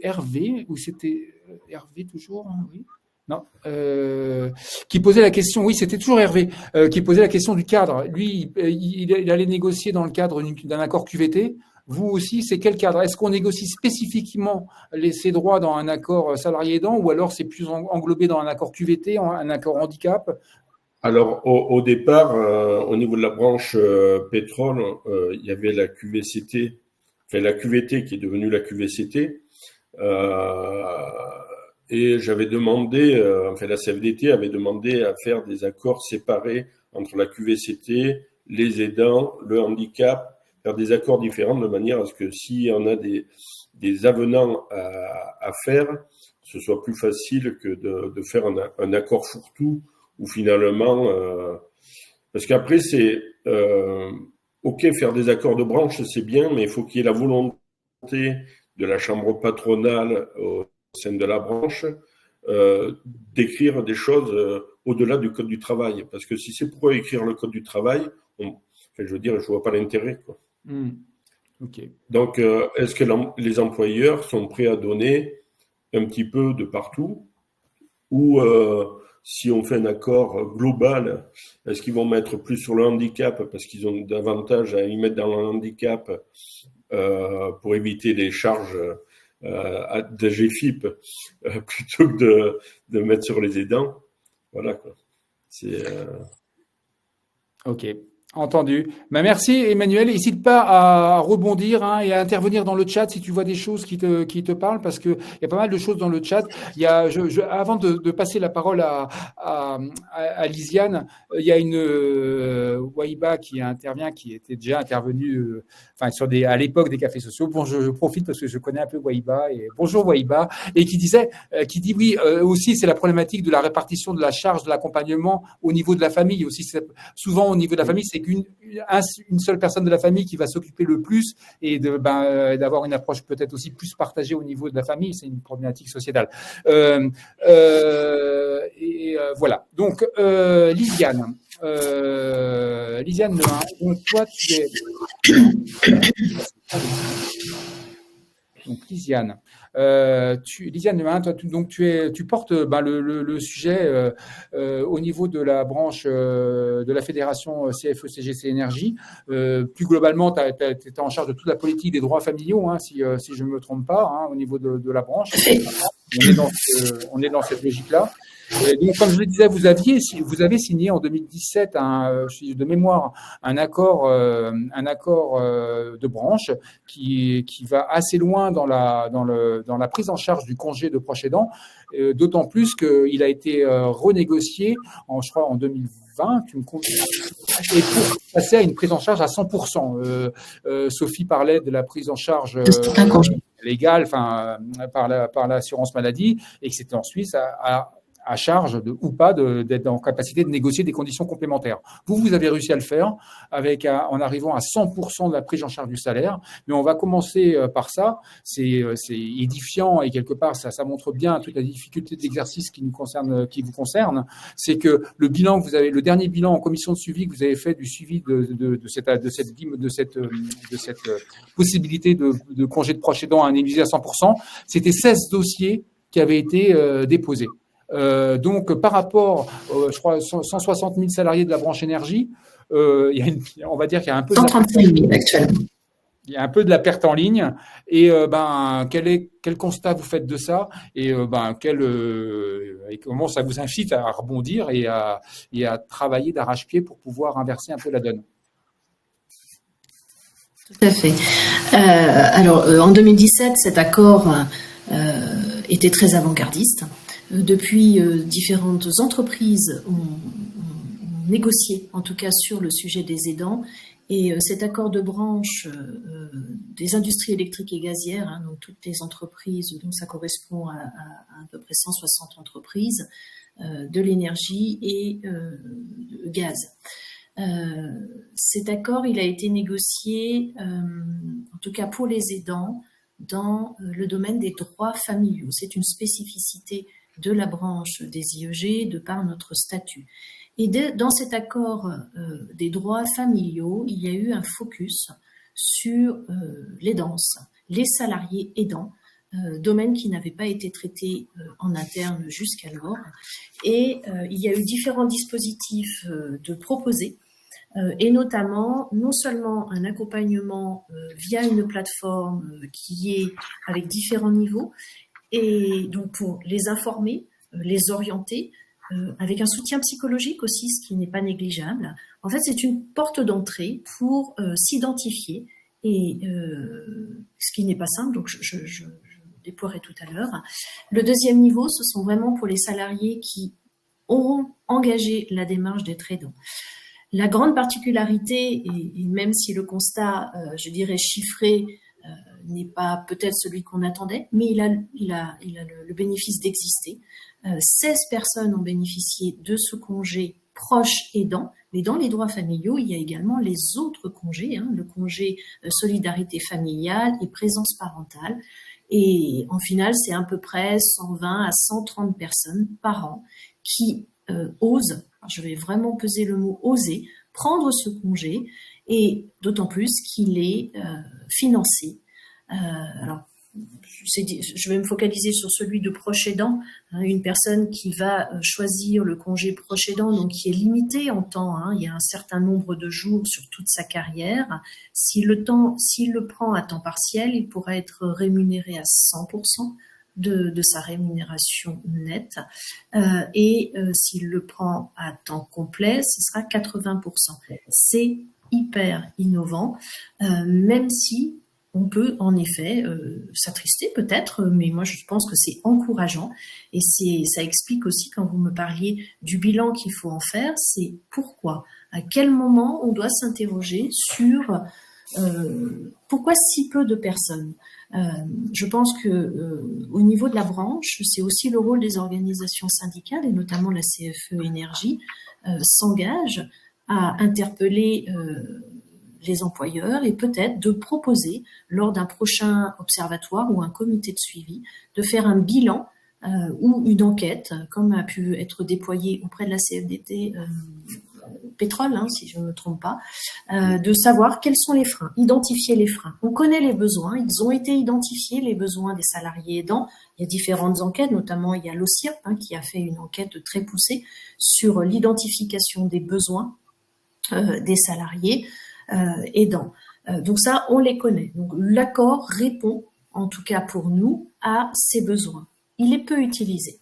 A: Hervé ou c'était Hervé toujours, hein, oui. Non, qui posait la question, oui, c'était toujours Hervé, qui posait la question du cadre. Lui, il allait négocier dans le cadre d'un accord QVT. Vous aussi, c'est quel cadre? Est-ce qu'on négocie spécifiquement ces droits dans un accord salarié aidant ou alors c'est plus englobé dans un accord QVT, un accord handicap?
F: Alors, au départ, au niveau de la branche pétrole, il y avait la QVCT, enfin la QVT qui est devenue la QVCT. Et j'avais demandé, la CFDT avait demandé à faire des accords séparés entre la QVCT, les aidants, le handicap, faire des accords différents de manière à ce que si on a des avenants à faire, ce soit plus facile que de faire un accord fourre-tout où finalement, parce qu'après c'est ok, faire des accords de branche c'est bien, mais il faut qu'il y ait la volonté de la chambre patronale au sein de la branche, d'écrire des choses au-delà du code du travail. Parce que si c'est pour écrire le code du travail, je vois pas l'intérêt, quoi.
A: Okay.
F: Donc, est-ce que les employeurs sont prêts à donner un petit peu de partout ou si on fait un accord global, est-ce qu'ils vont mettre plus sur le handicap parce qu'ils ont davantage à y mettre dans le handicap pour éviter les charges de GFIP plutôt que de mettre sur les aidants. Voilà, quoi. Ok.
A: Entendu. Merci Emmanuel. N'hésite pas à rebondir et à intervenir dans le chat si tu vois des choses qui te parlent, parce que il y a pas mal de choses dans le chat. Il y a, avant de passer la parole à Lisiane, il y a une Wahiba qui intervient, qui était déjà intervenue, à l'époque des cafés sociaux. Bon, je profite parce que je connais un peu Wahiba et bonjour Wahiba, et qui dit oui aussi c'est la problématique de la répartition de la charge de l'accompagnement au niveau de la famille aussi. Souvent au niveau de la famille, c'est qu'une seule personne de la famille qui va s'occuper le plus et d'avoir une approche peut-être aussi plus partagée au niveau de la famille. C'est une problématique sociétale. Voilà. Donc, Lisiane. Lisiane, donc toi, tu es... Donc, Lisiane. Lisiane, tu portes le sujet au niveau de la branche de la fédération CFE-CGC Énergie. Plus globalement, tu étais en charge de toute la politique des droits familiaux, si je ne me trompe pas, au niveau de la branche. On est dans cette logique-là. Donc, comme je le disais, vous avez signé en 2017 de mémoire un accord de branche qui va assez loin dans la prise en charge du congé de proche aidant, d'autant plus qu'il a été renégocié je crois en 2020 et pour passer à une prise en charge à 100%. Sophie parlait de la prise en charge légale, enfin par l'assurance maladie, et que c'était en Suisse à charge ou pas d'être en capacité de négocier des conditions complémentaires. Vous avez réussi à le faire en arrivant à 100% de la prise en charge du salaire, mais on va commencer par ça. C'est édifiant et quelque part ça montre bien toute la difficulté d'exercice qui vous concerne. C'est que le dernier bilan en commission de suivi que vous avez fait du suivi de cette possibilité de congé de proche aidant à indemniser à 100%, c'était 16 dossiers qui avaient été déposés. Donc, par rapport, je crois, 160 000 salariés de la branche énergie, on va dire qu'il y a un peu
B: 135 000 actuellement.
A: Il y a un peu de la perte en ligne. Et quel constat vous faites de ça et comment ça vous incite à rebondir et à travailler d'arrache-pied pour pouvoir inverser un peu la donne?
B: Tout à fait. En 2017, cet accord était très avant-gardiste. Depuis, différentes entreprises ont négocié, en tout cas sur le sujet des aidants, et cet accord de branche des industries électriques et gazières, donc toutes les entreprises, donc ça correspond à peu près 160 entreprises, de l'énergie et de gaz. Cet accord, il a été négocié, en tout cas pour les aidants, dans le domaine des droits familiaux. C'est une spécificité de la branche des IEG de par notre statut. Et dans cet accord des droits familiaux, il y a eu un focus sur l'aidance, les salariés aidants, domaine qui n'avait pas été traité en interne jusqu'alors. Et il y a eu différents dispositifs de proposés, et notamment non seulement un accompagnement via une plateforme qui est avec différents niveaux, et donc pour les informer, les orienter, avec un soutien psychologique aussi, ce qui n'est pas négligeable. En fait, c'est une porte d'entrée pour s'identifier, et ce qui n'est pas simple, donc je déploierai tout à l'heure. Le deuxième niveau, ce sont vraiment pour les salariés qui auront engagé la démarche d'être aidants. La grande particularité, et même si le constat, je dirais chiffré, n'est pas peut-être celui qu'on attendait, mais il a le bénéfice d'exister. 16 personnes ont bénéficié de ce congé proche aidant, mais dans les droits familiaux, il y a également les autres congés, le congé solidarité familiale et présence parentale. Et en final, c'est à peu près 120 à 130 personnes par an qui osent, je vais vraiment peser le mot oser, prendre ce congé, et d'autant plus qu'il est financé. Alors, je vais me focaliser sur celui de proche aidant, une personne qui va choisir le congé proche aidant, donc qui est limité en temps, il y a un certain nombre de jours sur toute sa carrière. S'il le prend à temps partiel, il pourra être rémunéré à 100% de sa rémunération nette, et s'il le prend à temps complet, ce sera 80%. C'est hyper innovant, même si on peut en effet s'attrister peut-être, mais moi je pense que c'est encourageant, et ça explique aussi, quand vous me parliez du bilan qu'il faut en faire, c'est pourquoi, à quel moment on doit s'interroger sur pourquoi si peu de personnes. Je pense que au niveau de la branche, c'est aussi le rôle des organisations syndicales, et notamment la CFE Énergie s'engage à interpeller les employeurs, et peut-être de proposer, lors d'un prochain observatoire ou un comité de suivi, de faire un bilan ou une enquête, comme a pu être déployée auprès de la CFDT pétrole, si je ne me trompe pas, de savoir quels sont les freins, identifier les freins. On connaît les besoins, ils ont été identifiés, les besoins des salariés aidants. Il y a différentes enquêtes, notamment il y a l'OCIRP qui a fait une enquête très poussée sur l'identification des besoins des salariés aidants. Donc ça, on les connaît. Donc l'accord répond, en tout cas pour nous, à ces besoins. il est peu utilisé.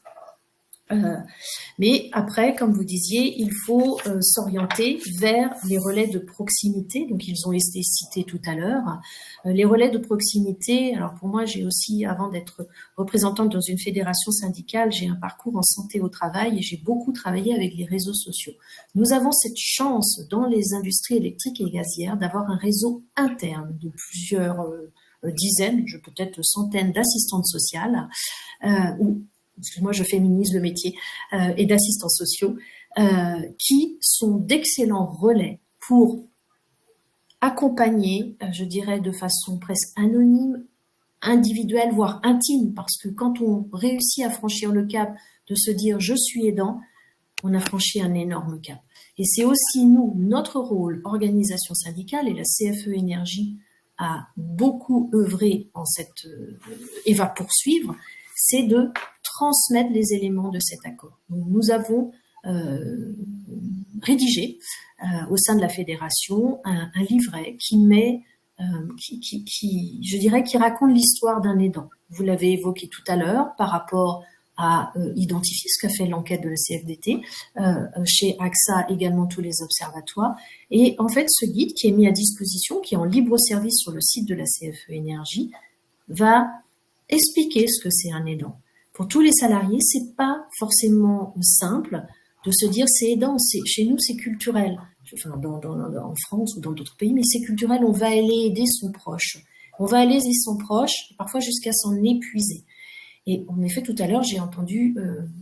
B: Mais après, comme vous disiez, il faut s'orienter vers les relais de proximité. Donc, ils ont été cités tout à l'heure. Les relais de proximité, alors pour moi, j'ai aussi, avant d'être représentante dans une fédération syndicale, j'ai un parcours en santé au travail et j'ai beaucoup travaillé avec les réseaux sociaux. Nous avons cette chance dans les industries électriques et gazières d'avoir un réseau interne de plusieurs dizaines, peut-être centaines d'assistantes sociales, excuse-moi, je féminise le métier, et d'assistants sociaux, qui sont d'excellents relais pour accompagner, je dirais de façon presque anonyme, individuelle, voire intime, parce que quand on réussit à franchir le cap de se dire « je suis aidant », on a franchi un énorme cap. Et c'est aussi nous, notre rôle, organisation syndicale, et la CFE Énergie a beaucoup œuvré en cette, et va poursuivre, c'est de transmettre les éléments de cet accord. Donc, nous avons rédigé au sein de la fédération un livret qui met, je dirais, qui raconte l'histoire d'un aidant. Vous l'avez évoqué tout à l'heure par rapport à identifier ce qu'a fait l'enquête de la CFDT, chez AXA également tous les observatoires. Et en fait, ce guide qui est mis à disposition, qui est en libre service sur le site de la CFE Énergie, va expliquer ce que c'est un aidant. Pour tous les salariés, c'est pas forcément simple de se dire c'est aidant, chez nous c'est culturel. Enfin, en France ou dans d'autres pays, mais c'est culturel, on va aller aider son proche. On va aller aider son proche, parfois jusqu'à s'en épuiser. Et en effet, tout à l'heure, j'ai entendu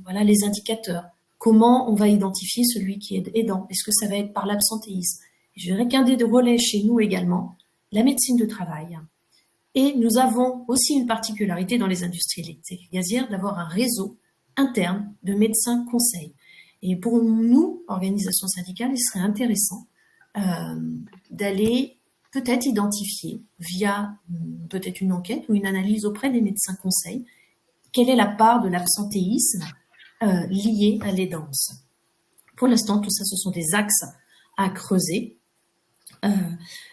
B: voilà, les indicateurs. Comment on va identifier celui qui est aidant? Est-ce que ça va être par l'absentéisme? Je dirais qu'un des relais chez nous également, la médecine de travail. Et nous avons aussi une particularité dans les industries électriques et gazières d'avoir un réseau interne de médecins conseils. Et pour nous, organisations syndicales, il serait intéressant d'aller peut-être identifier via peut-être une enquête ou une analyse auprès des médecins conseils quelle est la part de l'absentéisme liée à l'aidance. Pour l'instant, tout ça, ce sont des axes à creuser.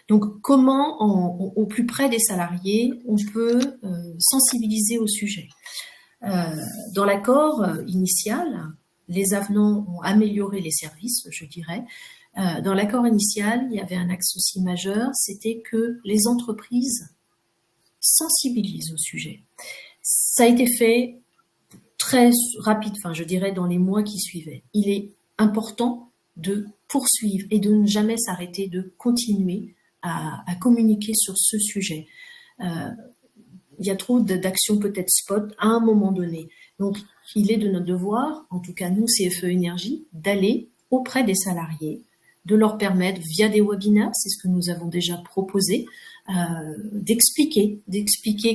B: Donc, comment, au plus près des salariés, on peut sensibiliser au sujet. Dans l'accord initial, les avenants ont amélioré les services, je dirais. Dans l'accord initial, il y avait un axe aussi majeur, c'était que les entreprises sensibilisent au sujet. Ça a été fait très rapide, enfin je dirais dans les mois qui suivaient. Il est important de poursuivre et de ne jamais s'arrêter, de continuer à communiquer sur ce sujet. Il y a trop d'actions peut-être spot à un moment donné. Donc, il est de notre devoir, en tout cas nous, CFE Énergie, d'aller auprès des salariés, de leur permettre, via des webinaires, c'est ce que nous avons déjà proposé, d'expliquer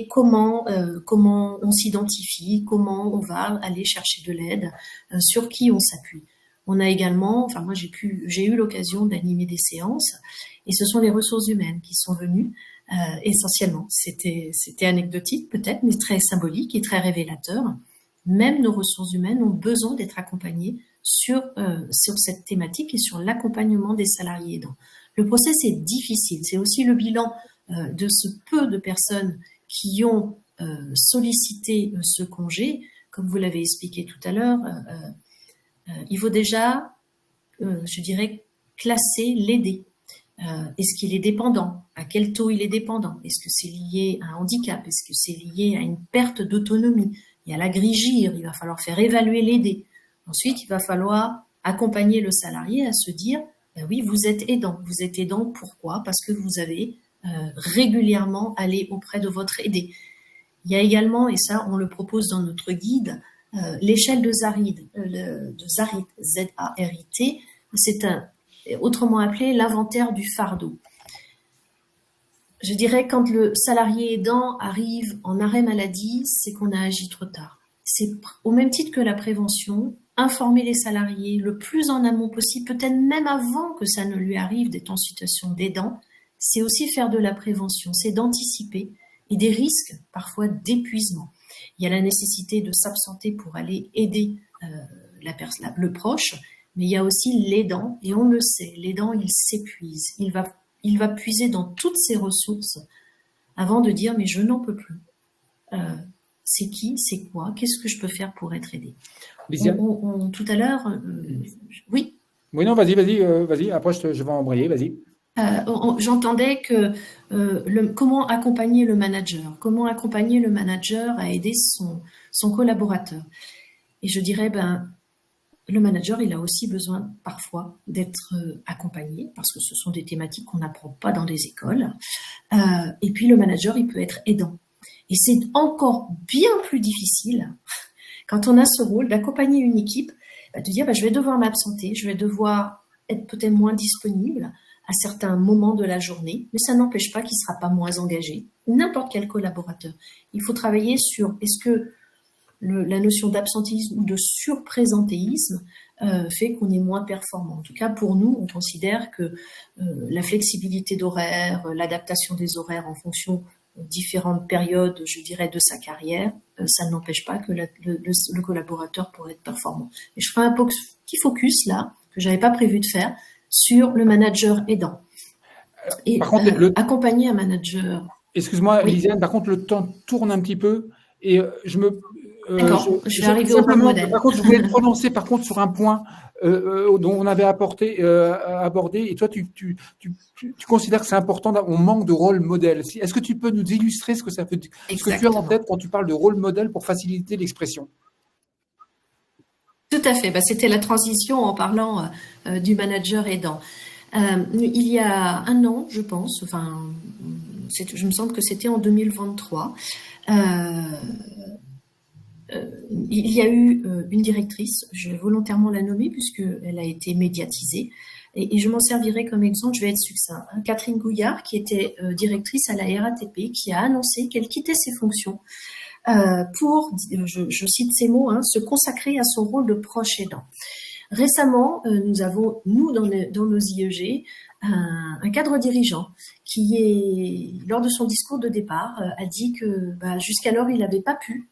B: comment on s'identifie, comment on va aller chercher de l'aide, sur qui on s'appuie. On a également, enfin moi j'ai eu l'occasion d'animer des séances et ce sont les ressources humaines qui sont venues essentiellement. C'était anecdotique peut-être, mais très symbolique et très révélateur. Même nos ressources humaines ont besoin d'être accompagnées sur cette thématique et sur l'accompagnement des salariés aidants. Le process est difficile. C'est aussi le bilan de ce peu de personnes qui ont sollicité ce congé. Comme vous l'avez expliqué tout à l'heure, il faut déjà, je dirais, classer l'aidé. Est-ce qu'il est dépendant? À quel taux il est dépendant? Est-ce que c'est lié à un handicap? Est-ce que c'est lié à une perte d'autonomie? Il y a la grille GIR, il va falloir faire évaluer l'aidé. Ensuite, il va falloir accompagner le salarié à se dire, ben oui, vous êtes aidant. Vous êtes aidant, pourquoi? Parce que vous avez régulièrement allé auprès de votre aidé. Il y a également, et ça on le propose dans notre guide, l'échelle de Zarit, Z-A-R-I-T, c'est autrement appelé l'inventaire du fardeau. Je dirais quand le salarié aidant arrive en arrêt maladie, c'est qu'on a agi trop tard. C'est au même titre que la prévention, informer les salariés le plus en amont possible, peut-être même avant que ça ne lui arrive d'être en situation d'aidant, c'est aussi faire de la prévention, c'est d'anticiper et des risques parfois d'épuisement. Il y a la nécessité de s'absenter pour aller aider le proche, mais il y a aussi l'aidant, et on le sait, l'aidant il s'épuise, il va puiser dans toutes ses ressources avant de dire mais je n'en peux plus. c'est qui, c'est quoi, qu'est-ce que je peux faire pour être aidé.
A: Lisiane.
B: Tout à l'heure, oui.
A: Oui, non, vas-y. Après, je vais embrayer, vas-y.
B: J'entendais que comment accompagner le manager à aider son collaborateur. Et je dirais, le manager, il a aussi besoin parfois d'être accompagné, parce que ce sont des thématiques qu'on n'apprend pas dans les écoles. Et puis le manager, il peut être aidant. Et c'est encore bien plus difficile quand on a ce rôle d'accompagner une équipe, de dire je vais devoir m'absenter, je vais devoir être peut-être moins disponible à certains moments de la journée, mais ça n'empêche pas qu'il ne sera pas moins engagé. N'importe quel collaborateur. Il faut travailler sur est-ce que la notion d'absentéisme ou de surprésentéisme fait qu'on est moins performant. En tout cas, pour nous, on considère que la flexibilité d'horaire, l'adaptation des horaires en fonction de différentes périodes, je dirais, de sa carrière, ça n'empêche pas que le collaborateur pourrait être performant. Et je ferai un petit focus là, que j'avais pas prévu de faire, sur le manager aidant. Et
A: par contre,
B: accompagner un manager.
A: Excuse-moi,
B: oui.
A: Lisiane, par contre, le temps tourne un petit peu et
B: D'accord, je vais arriver au rôle modèle.
A: Par contre, je voulais me prononcer sur un point dont on avait abordé, et toi, tu considères que c'est important, on manque de rôle modèle. Est-ce que tu peux nous illustrer ce que ça veut dire, ce que tu as en tête quand tu parles de rôle modèle pour faciliter l'expression?
B: Tout à fait. C'était la transition en parlant du manager aidant. Il y a un an, je pense, je me semble que c'était en 2023, il y a eu une directrice, je vais volontairement la nommer puisqu'elle a été médiatisée, et je m'en servirai comme exemple, je vais être succinct. Catherine Gouillard, qui était directrice à la RATP, qui a annoncé qu'elle quittait ses fonctions pour, je cite ces mots, se consacrer à son rôle de proche aidant. Récemment, nous avons, dans nos IEG, un cadre dirigeant qui, lors de son discours de départ, a dit que jusqu'alors, il n'avait pas pu,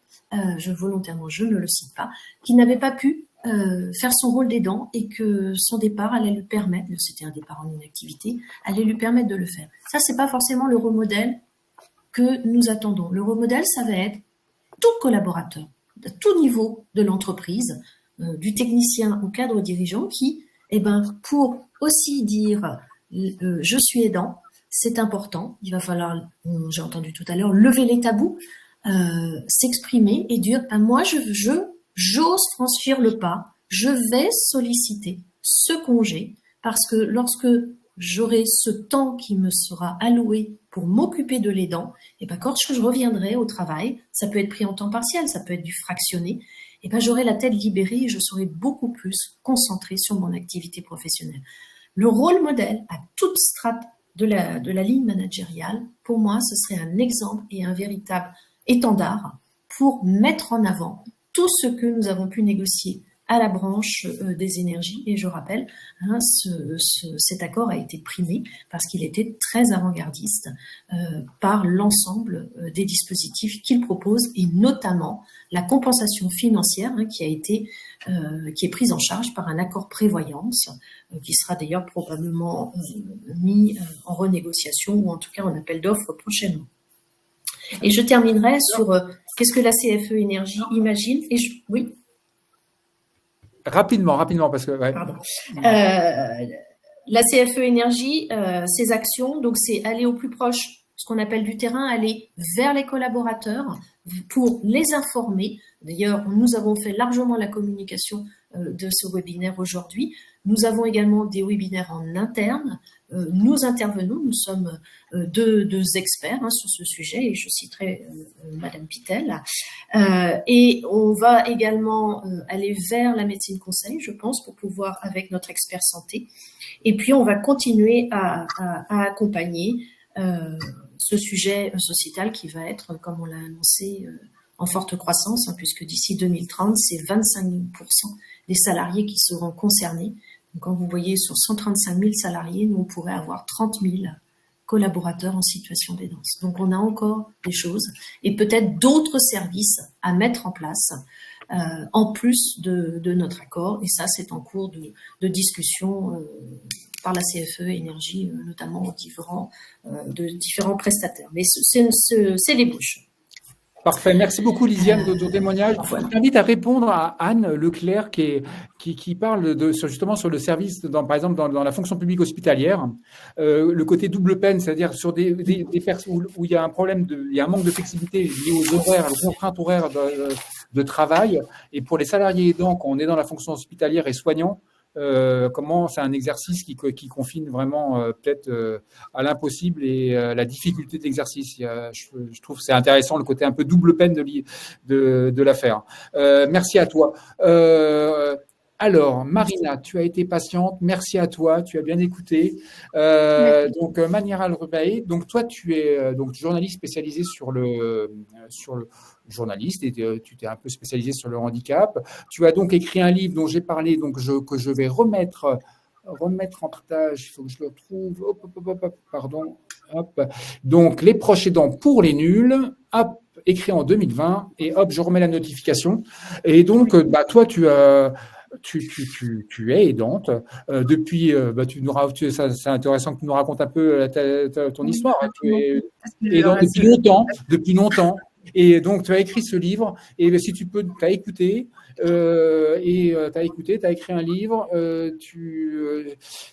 B: volontairement, je ne le cite pas, qu'il n'avait pas pu faire son rôle d'aidant et que son départ allait lui permettre, c'était un départ en inactivité, allait lui permettre de le faire. Ça, c'est pas forcément le rôle modèle que nous attendons. Le rôle modèle, ça va être tout collaborateur, à tout niveau de l'entreprise, du technicien au cadre dirigeant qui, pour aussi dire je suis aidant, c'est important, il va falloir, j'ai entendu tout à l'heure, lever les tabous, s'exprimer et dire moi j'ose franchir le pas, je vais solliciter ce congé parce que lorsque j'aurai ce temps qui me sera alloué pour m'occuper de l'aidant, quand je reviendrai au travail, ça peut être pris en temps partiel, ça peut être du fractionné, j'aurai la tête libérée et je serai beaucoup plus concentrée sur mon activité professionnelle. Le rôle modèle à toute strate de la ligne managériale, pour moi, ce serait un exemple et un véritable étendard pour mettre en avant tout ce que nous avons pu négocier à la branche des énergies. Et je rappelle, cet accord a été primé parce qu'il était très avant-gardiste par l'ensemble des dispositifs qu'il propose et notamment la compensation financière qui est prise en charge par un accord prévoyance qui sera d'ailleurs probablement mis en renégociation ou en tout cas en appel d'offres prochainement. Et je terminerai sur qu'est-ce que la CFE Énergie imagine. Oui.
A: Rapidement, parce que... Ouais.
B: Pardon. La CFE Énergie, ses actions, donc c'est aller au plus proche, ce qu'on appelle du terrain, aller vers les collaborateurs pour les informer. D'ailleurs, nous avons fait largement la communication de ce webinaire aujourd'hui. Nous avons également des webinaires en interne. Nous intervenons, nous sommes deux experts sur ce sujet et je citerai Madame Pitel. Et on va également aller vers la médecine conseil, je pense, pour pouvoir, avec notre expert santé. Et puis, on va continuer à accompagner ce sujet sociétal qui va être, comme on l'a annoncé, en forte croissance, puisque d'ici 2030, c'est 25% des salariés qui seront concernés. Donc, quand vous voyez sur 135 000 salariés, nous, on pourrait avoir 30 000 collaborateurs en situation d'aidance. Donc, on a encore des choses et peut-être d'autres services à mettre en place en plus de notre accord. Et ça, c'est en cours de discussion par la CFE Énergie, notamment de différents prestataires. Mais c'est l'ébauche.
A: Parfait. Merci beaucoup, Lisiane, de ton témoignage.
B: Voilà.
A: Je t'invite à répondre à Anne Leclerc qui parle justement sur le service, par exemple, dans la fonction publique hospitalière, le côté double peine, c'est-à-dire sur des personnes où il y a un problème, il y a un manque de flexibilité lié aux horaires, aux contraintes horaires de travail. Et pour les salariés aidants, quand on est dans la fonction hospitalière et soignant, comment c'est un exercice qui confine vraiment peut-être à l'impossible et la difficulté de l'exercice. Je trouve que c'est intéressant le côté un peu double peine de l'affaire. Merci à toi. Alors, Marina, tu as été patiente. Merci à toi. Tu as bien écouté. Donc, Maniera Rubae. Donc, toi, tu es donc journaliste spécialisé sur le journaliste et tu t'es un peu spécialisé sur le handicap. Tu as donc écrit un livre dont j'ai parlé, donc que je vais remettre en partage. Il faut que je le retrouve. Pardon. Hop. Donc, Les proches aidants pour les nuls. Hop, écrit en 2020. Et hop, je remets la notification. Et donc, toi, tu es aidante depuis. C'est intéressant que tu nous racontes un peu ton histoire. Tu es aidante depuis longtemps. Et donc, tu as écrit ce livre, et si tu peux, tu as écouté, tu as écrit un livre,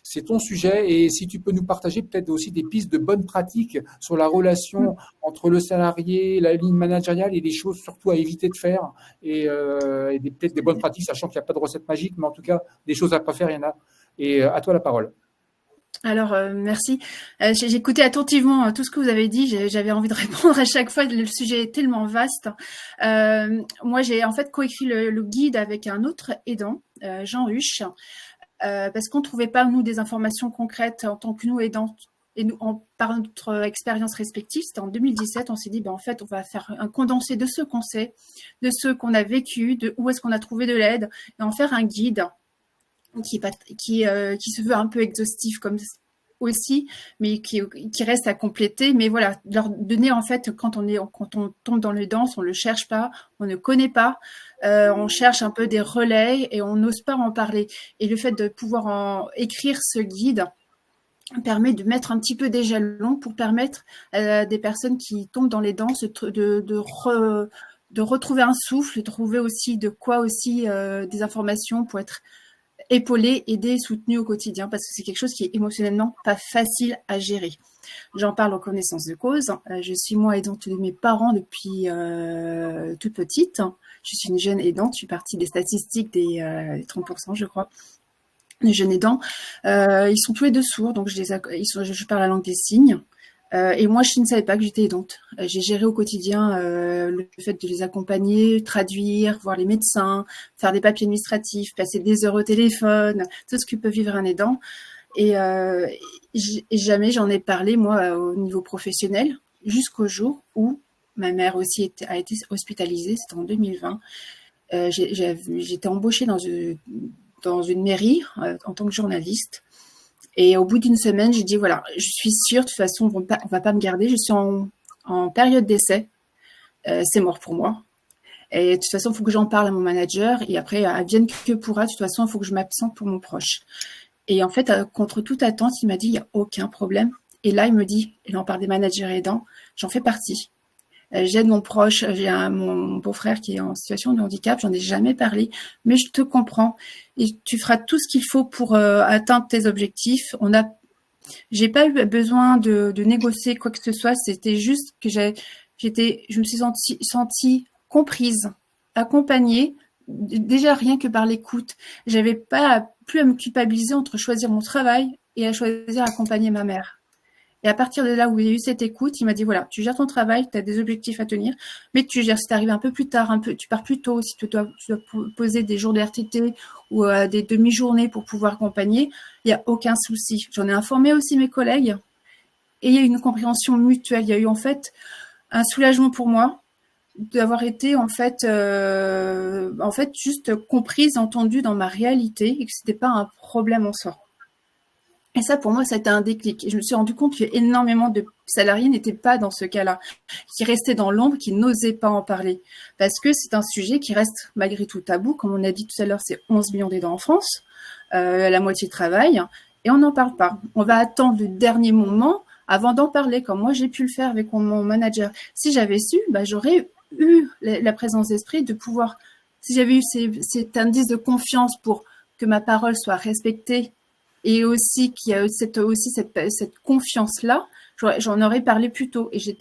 A: c'est ton sujet, et si tu peux nous partager peut-être aussi des pistes de bonnes pratiques sur la relation entre le salarié, la ligne managériale, et des choses surtout à éviter de faire, et peut-être des bonnes pratiques, sachant qu'il n'y a pas de recette magique, mais en tout cas, des choses à ne pas faire, il y en a. Et à toi la parole.
C: Alors, merci. J'ai écouté attentivement tout ce que vous avez dit. J'avais envie de répondre à chaque fois. Le sujet est tellement vaste. Moi, j'ai en fait coécrit le guide avec un autre aidant, Jean Huche, parce qu'on ne trouvait pas, nous, des informations concrètes en tant que nous aidants. Et nous, par notre expérience respective, c'était en 2017, on s'est dit, en fait, on va faire un condensé de ce qu'on sait, de ce qu'on a vécu, de où est-ce qu'on a trouvé de l'aide, et en faire un guide qui se veut un peu exhaustif comme aussi, mais qui reste à compléter. Mais voilà, leur donner en fait, quand on tombe dans les danses, on le cherche pas, on ne connaît pas, on cherche un peu des relais et on n'ose pas en parler. Et le fait de pouvoir écrire ce guide permet de mettre un petit peu des jalons pour permettre à des personnes qui tombent dans les danses de retrouver un souffle, de trouver aussi des informations pour être épaulé, aidé, soutenu au quotidien, parce que c'est quelque chose qui est émotionnellement pas facile à gérer. J'en parle en connaissance de cause. Je suis moi aidante de mes parents depuis toute petite. Je suis une jeune aidante. Je suis partie des statistiques des 30%, je crois, des jeunes aidants. Ils sont tous les deux sourds, donc je parle la langue des signes. Et moi, je ne savais pas que j'étais aidante. J'ai géré au quotidien le fait de les accompagner, traduire, voir les médecins, faire des papiers administratifs, passer des heures au téléphone, tout ce que peut vivre un aidant. Et jamais j'en ai parlé, moi, au niveau professionnel, jusqu'au jour où ma mère aussi a été hospitalisée, c'était en 2020. J'étais embauchée dans une mairie en tant que journaliste. Et au bout d'une semaine, j'ai dit, voilà, je suis sûre, de toute façon, on va pas me garder, je suis en période d'essai, c'est mort pour moi. Et de toute façon, il faut que j'en parle à mon manager, et après, advienne que pourra, de toute façon, il faut que je m'absente pour mon proche. Et en fait, contre toute attente, il m'a dit, il n'y a aucun problème. Et là, il me dit, il en parle des managers aidants, j'en fais partie. J'aide mon proche, j'ai mon beau-frère qui est en situation de handicap, j'en ai jamais parlé, mais je te comprends et tu feras tout ce qu'il faut pour atteindre tes objectifs. J'ai pas eu besoin de négocier quoi que ce soit, c'était juste que je me suis sentie comprise, accompagnée, déjà rien que par l'écoute. J'avais pas plus à me culpabiliser entre choisir mon travail et à choisir accompagner ma mère. Et à partir de là où il y a eu cette écoute, il m'a dit, voilà, tu gères ton travail, tu as des objectifs à tenir, mais tu gères, si tu arrives un peu plus tard, tu pars plus tôt, si tu dois poser des jours de RTT ou des demi-journées pour pouvoir accompagner, il n'y a aucun souci. J'en ai informé aussi mes collègues et il y a eu une compréhension mutuelle. Il y a eu en fait un soulagement pour moi d'avoir été en fait juste comprise, entendue dans ma réalité et que c'était pas un problème en soi. Et ça, pour moi, ça a été un déclic. Et je me suis rendu compte qu'énormément de salariés n'étaient pas dans ce cas-là, qui restaient dans l'ombre, qui n'osaient pas en parler. Parce que c'est un sujet qui reste malgré tout tabou. Comme on a dit tout à l'heure, c'est 11 millions d'aidants en France, la moitié travaille, et on n'en parle pas. On va attendre le dernier moment avant d'en parler, comme moi j'ai pu le faire avec mon manager. Si j'avais su, j'aurais eu la présence d'esprit de pouvoir, si j'avais eu cet indice de confiance pour que ma parole soit respectée et aussi qu'il y a cette confiance-là, j'en aurais parlé plus tôt. Et je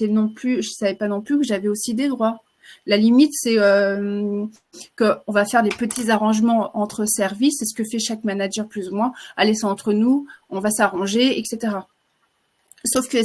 C: savais pas non plus que j'avais aussi des droits. La limite, c'est qu'on va faire des petits arrangements entre services. C'est ce que fait chaque manager plus ou moins. Allez, c'est entre nous, on va s'arranger, etc. Sauf que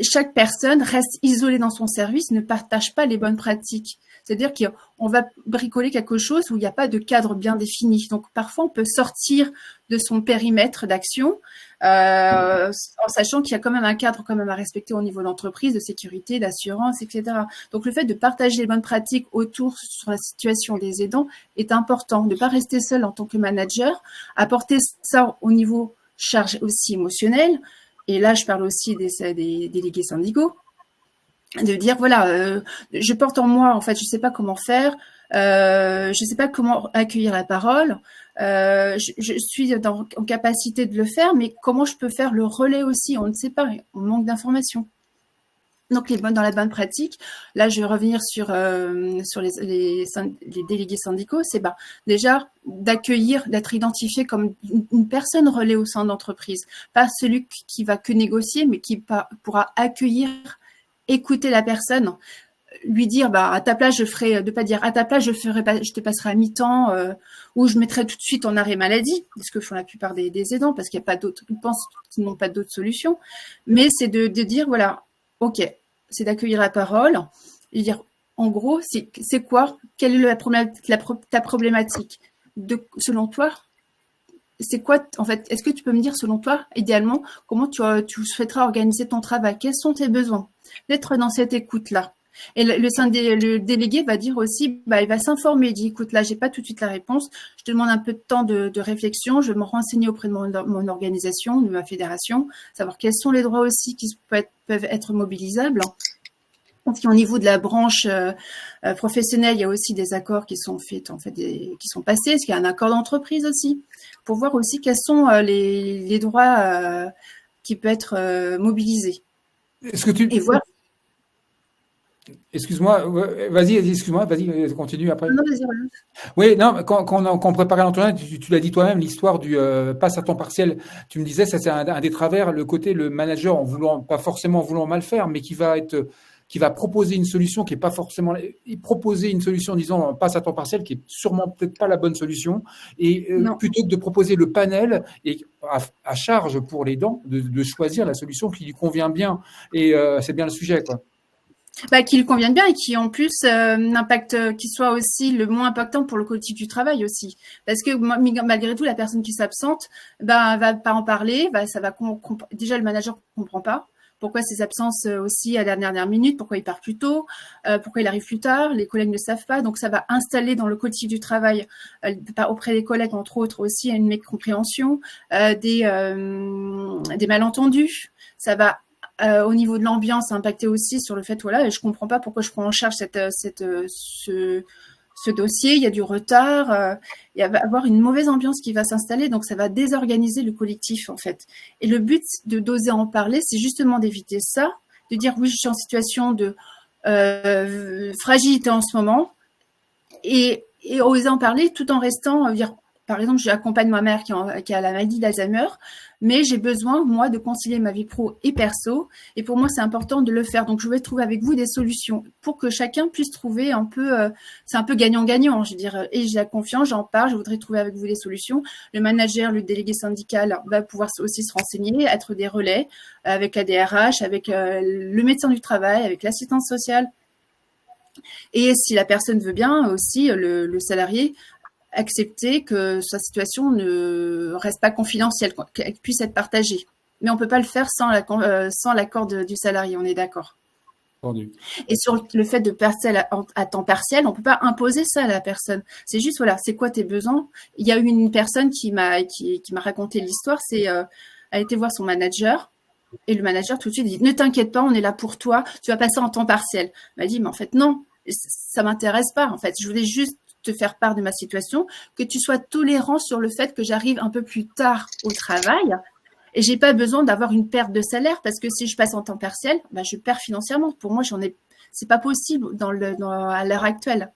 C: chaque personne reste isolée dans son service, ne partage pas les bonnes pratiques. C'est-à-dire qu'on va bricoler quelque chose où il n'y a pas de cadre bien défini. Donc, parfois, on peut sortir de son périmètre d'action en sachant qu'il y a quand même un cadre à respecter au niveau d'entreprise, de sécurité, d'assurance, etc. Donc, le fait de partager les bonnes pratiques autour sur la situation des aidants est important. De ne pas rester seul en tant que manager, apporter ça au niveau charge aussi émotionnelle. Et là, je parle aussi des délégués syndicaux. De dire, voilà, je porte en moi, en fait, je ne sais pas comment faire, je ne sais pas comment accueillir la parole, je suis en capacité de le faire, mais comment je peux faire le relais aussi? On ne sait pas, on manque d'informations. Donc, dans la bonne pratique, là, je vais revenir sur les délégués syndicaux, c'est déjà d'accueillir, d'être identifié comme une personne relais au sein d'entreprise, pas celui qui va que négocier, mais qui pourra accueillir, écouter la personne, lui dire à ta place je te passerai à mi-temps ou je mettrai tout de suite en arrêt maladie, ce que font la plupart des aidants parce qu'il n'y a pas d'autres, ils pensent qu'ils n'ont pas d'autres solutions, mais c'est de dire voilà, ok, c'est d'accueillir la parole et dire en gros c'est quoi, quelle est ta problématique selon toi. C'est quoi, en fait, est-ce que tu peux me dire, selon toi, idéalement, comment tu souhaiterais organiser ton travail? Quels sont tes besoins? D'être dans cette écoute-là. Et le délégué va dire aussi, il va s'informer, il dit, écoute, là, j'ai pas tout de suite la réponse, je te demande un peu de temps de réflexion, je vais me renseigner auprès de mon organisation, de ma fédération, savoir quels sont les droits aussi qui peuvent être mobilisables. Parce qu'au niveau de la branche professionnelle, il y a aussi des accords qui sont faits, qui sont passés. Est-ce qu'il y a un accord d'entreprise aussi, pour voir aussi quels sont les droits qui peuvent être mobilisés.
A: Est-ce que tu...
C: Et voir...
A: Excuse-moi, vas-y, continue après.
C: Non, vas-y,
A: oui, non, quand on préparait l'entretien, tu l'as dit toi-même, l'histoire du passe à temps partiel. Tu me disais, ça c'est un des travers, le manager pas forcément voulant mal faire, mais qui va proposer une solution qui est pas forcément, proposer une solution en disant passe à temps partiel qui est sûrement peut-être pas la bonne solution, et plutôt que de proposer le panel et à charge pour l'aidant de choisir la solution qui lui convient bien. Et c'est bien le sujet, quoi.
C: Qui lui convienne bien et qui en plus impact, qui soit aussi le moins impactant pour le collectif du travail aussi, parce que malgré tout la personne qui s'absente va pas en parler, déjà le manager comprend pas pourquoi ces absences aussi à la dernière minute, pourquoi il part plus tôt, pourquoi il arrive plus tard, les collègues ne savent pas, donc ça va installer dans le collectif du travail auprès des collègues entre autres aussi une mécompréhension, des malentendus, ça va au niveau de l'ambiance, impacté aussi sur le fait, voilà, je comprends pas pourquoi je prends en charge ce dossier, il y a du retard, il va y avoir une mauvaise ambiance qui va s'installer, donc ça va désorganiser le collectif en fait. Et le but d'oser en parler, c'est justement d'éviter ça, de dire oui, je suis en situation de fragilité en ce moment, et oser en parler tout en restant, par exemple, j'accompagne ma mère qui a la maladie d'Alzheimer, mais j'ai besoin, moi, de concilier ma vie pro et perso. Et pour moi, c'est important de le faire. Donc, je vais trouver avec vous des solutions pour que chacun puisse trouver c'est un peu gagnant-gagnant, je veux dire. Et j'ai la confiance, j'en parle, je voudrais trouver avec vous des solutions. Le manager, le délégué syndical va pouvoir aussi se renseigner, être des relais avec la DRH, avec le médecin du travail, avec l'assistance sociale. Et si la personne veut bien aussi, le salarié, accepter que sa situation ne reste pas confidentielle, qu'elle puisse être partagée. Mais on ne peut pas le faire sans l'accord du salarié, on est d'accord.
A: Entendu.
C: Et sur le fait de passer à temps partiel, on ne peut pas imposer ça à la personne. C'est juste, voilà, c'est quoi tes besoins? Il y a eu une personne qui m'a raconté l'histoire, elle a été voir son manager, et le manager tout de suite dit « Ne t'inquiète pas, on est là pour toi, tu vas passer en temps partiel. » Elle m'a dit « Mais en fait, non, ça ne m'intéresse pas. En fait, je voulais juste te faire part de ma situation, que tu sois tolérant sur le fait que j'arrive un peu plus tard au travail Et j'ai pas besoin d'avoir une perte de salaire parce que si je passe en temps partiel, bah, je perds financièrement. Pour moi, c'est pas possible à l'heure actuelle.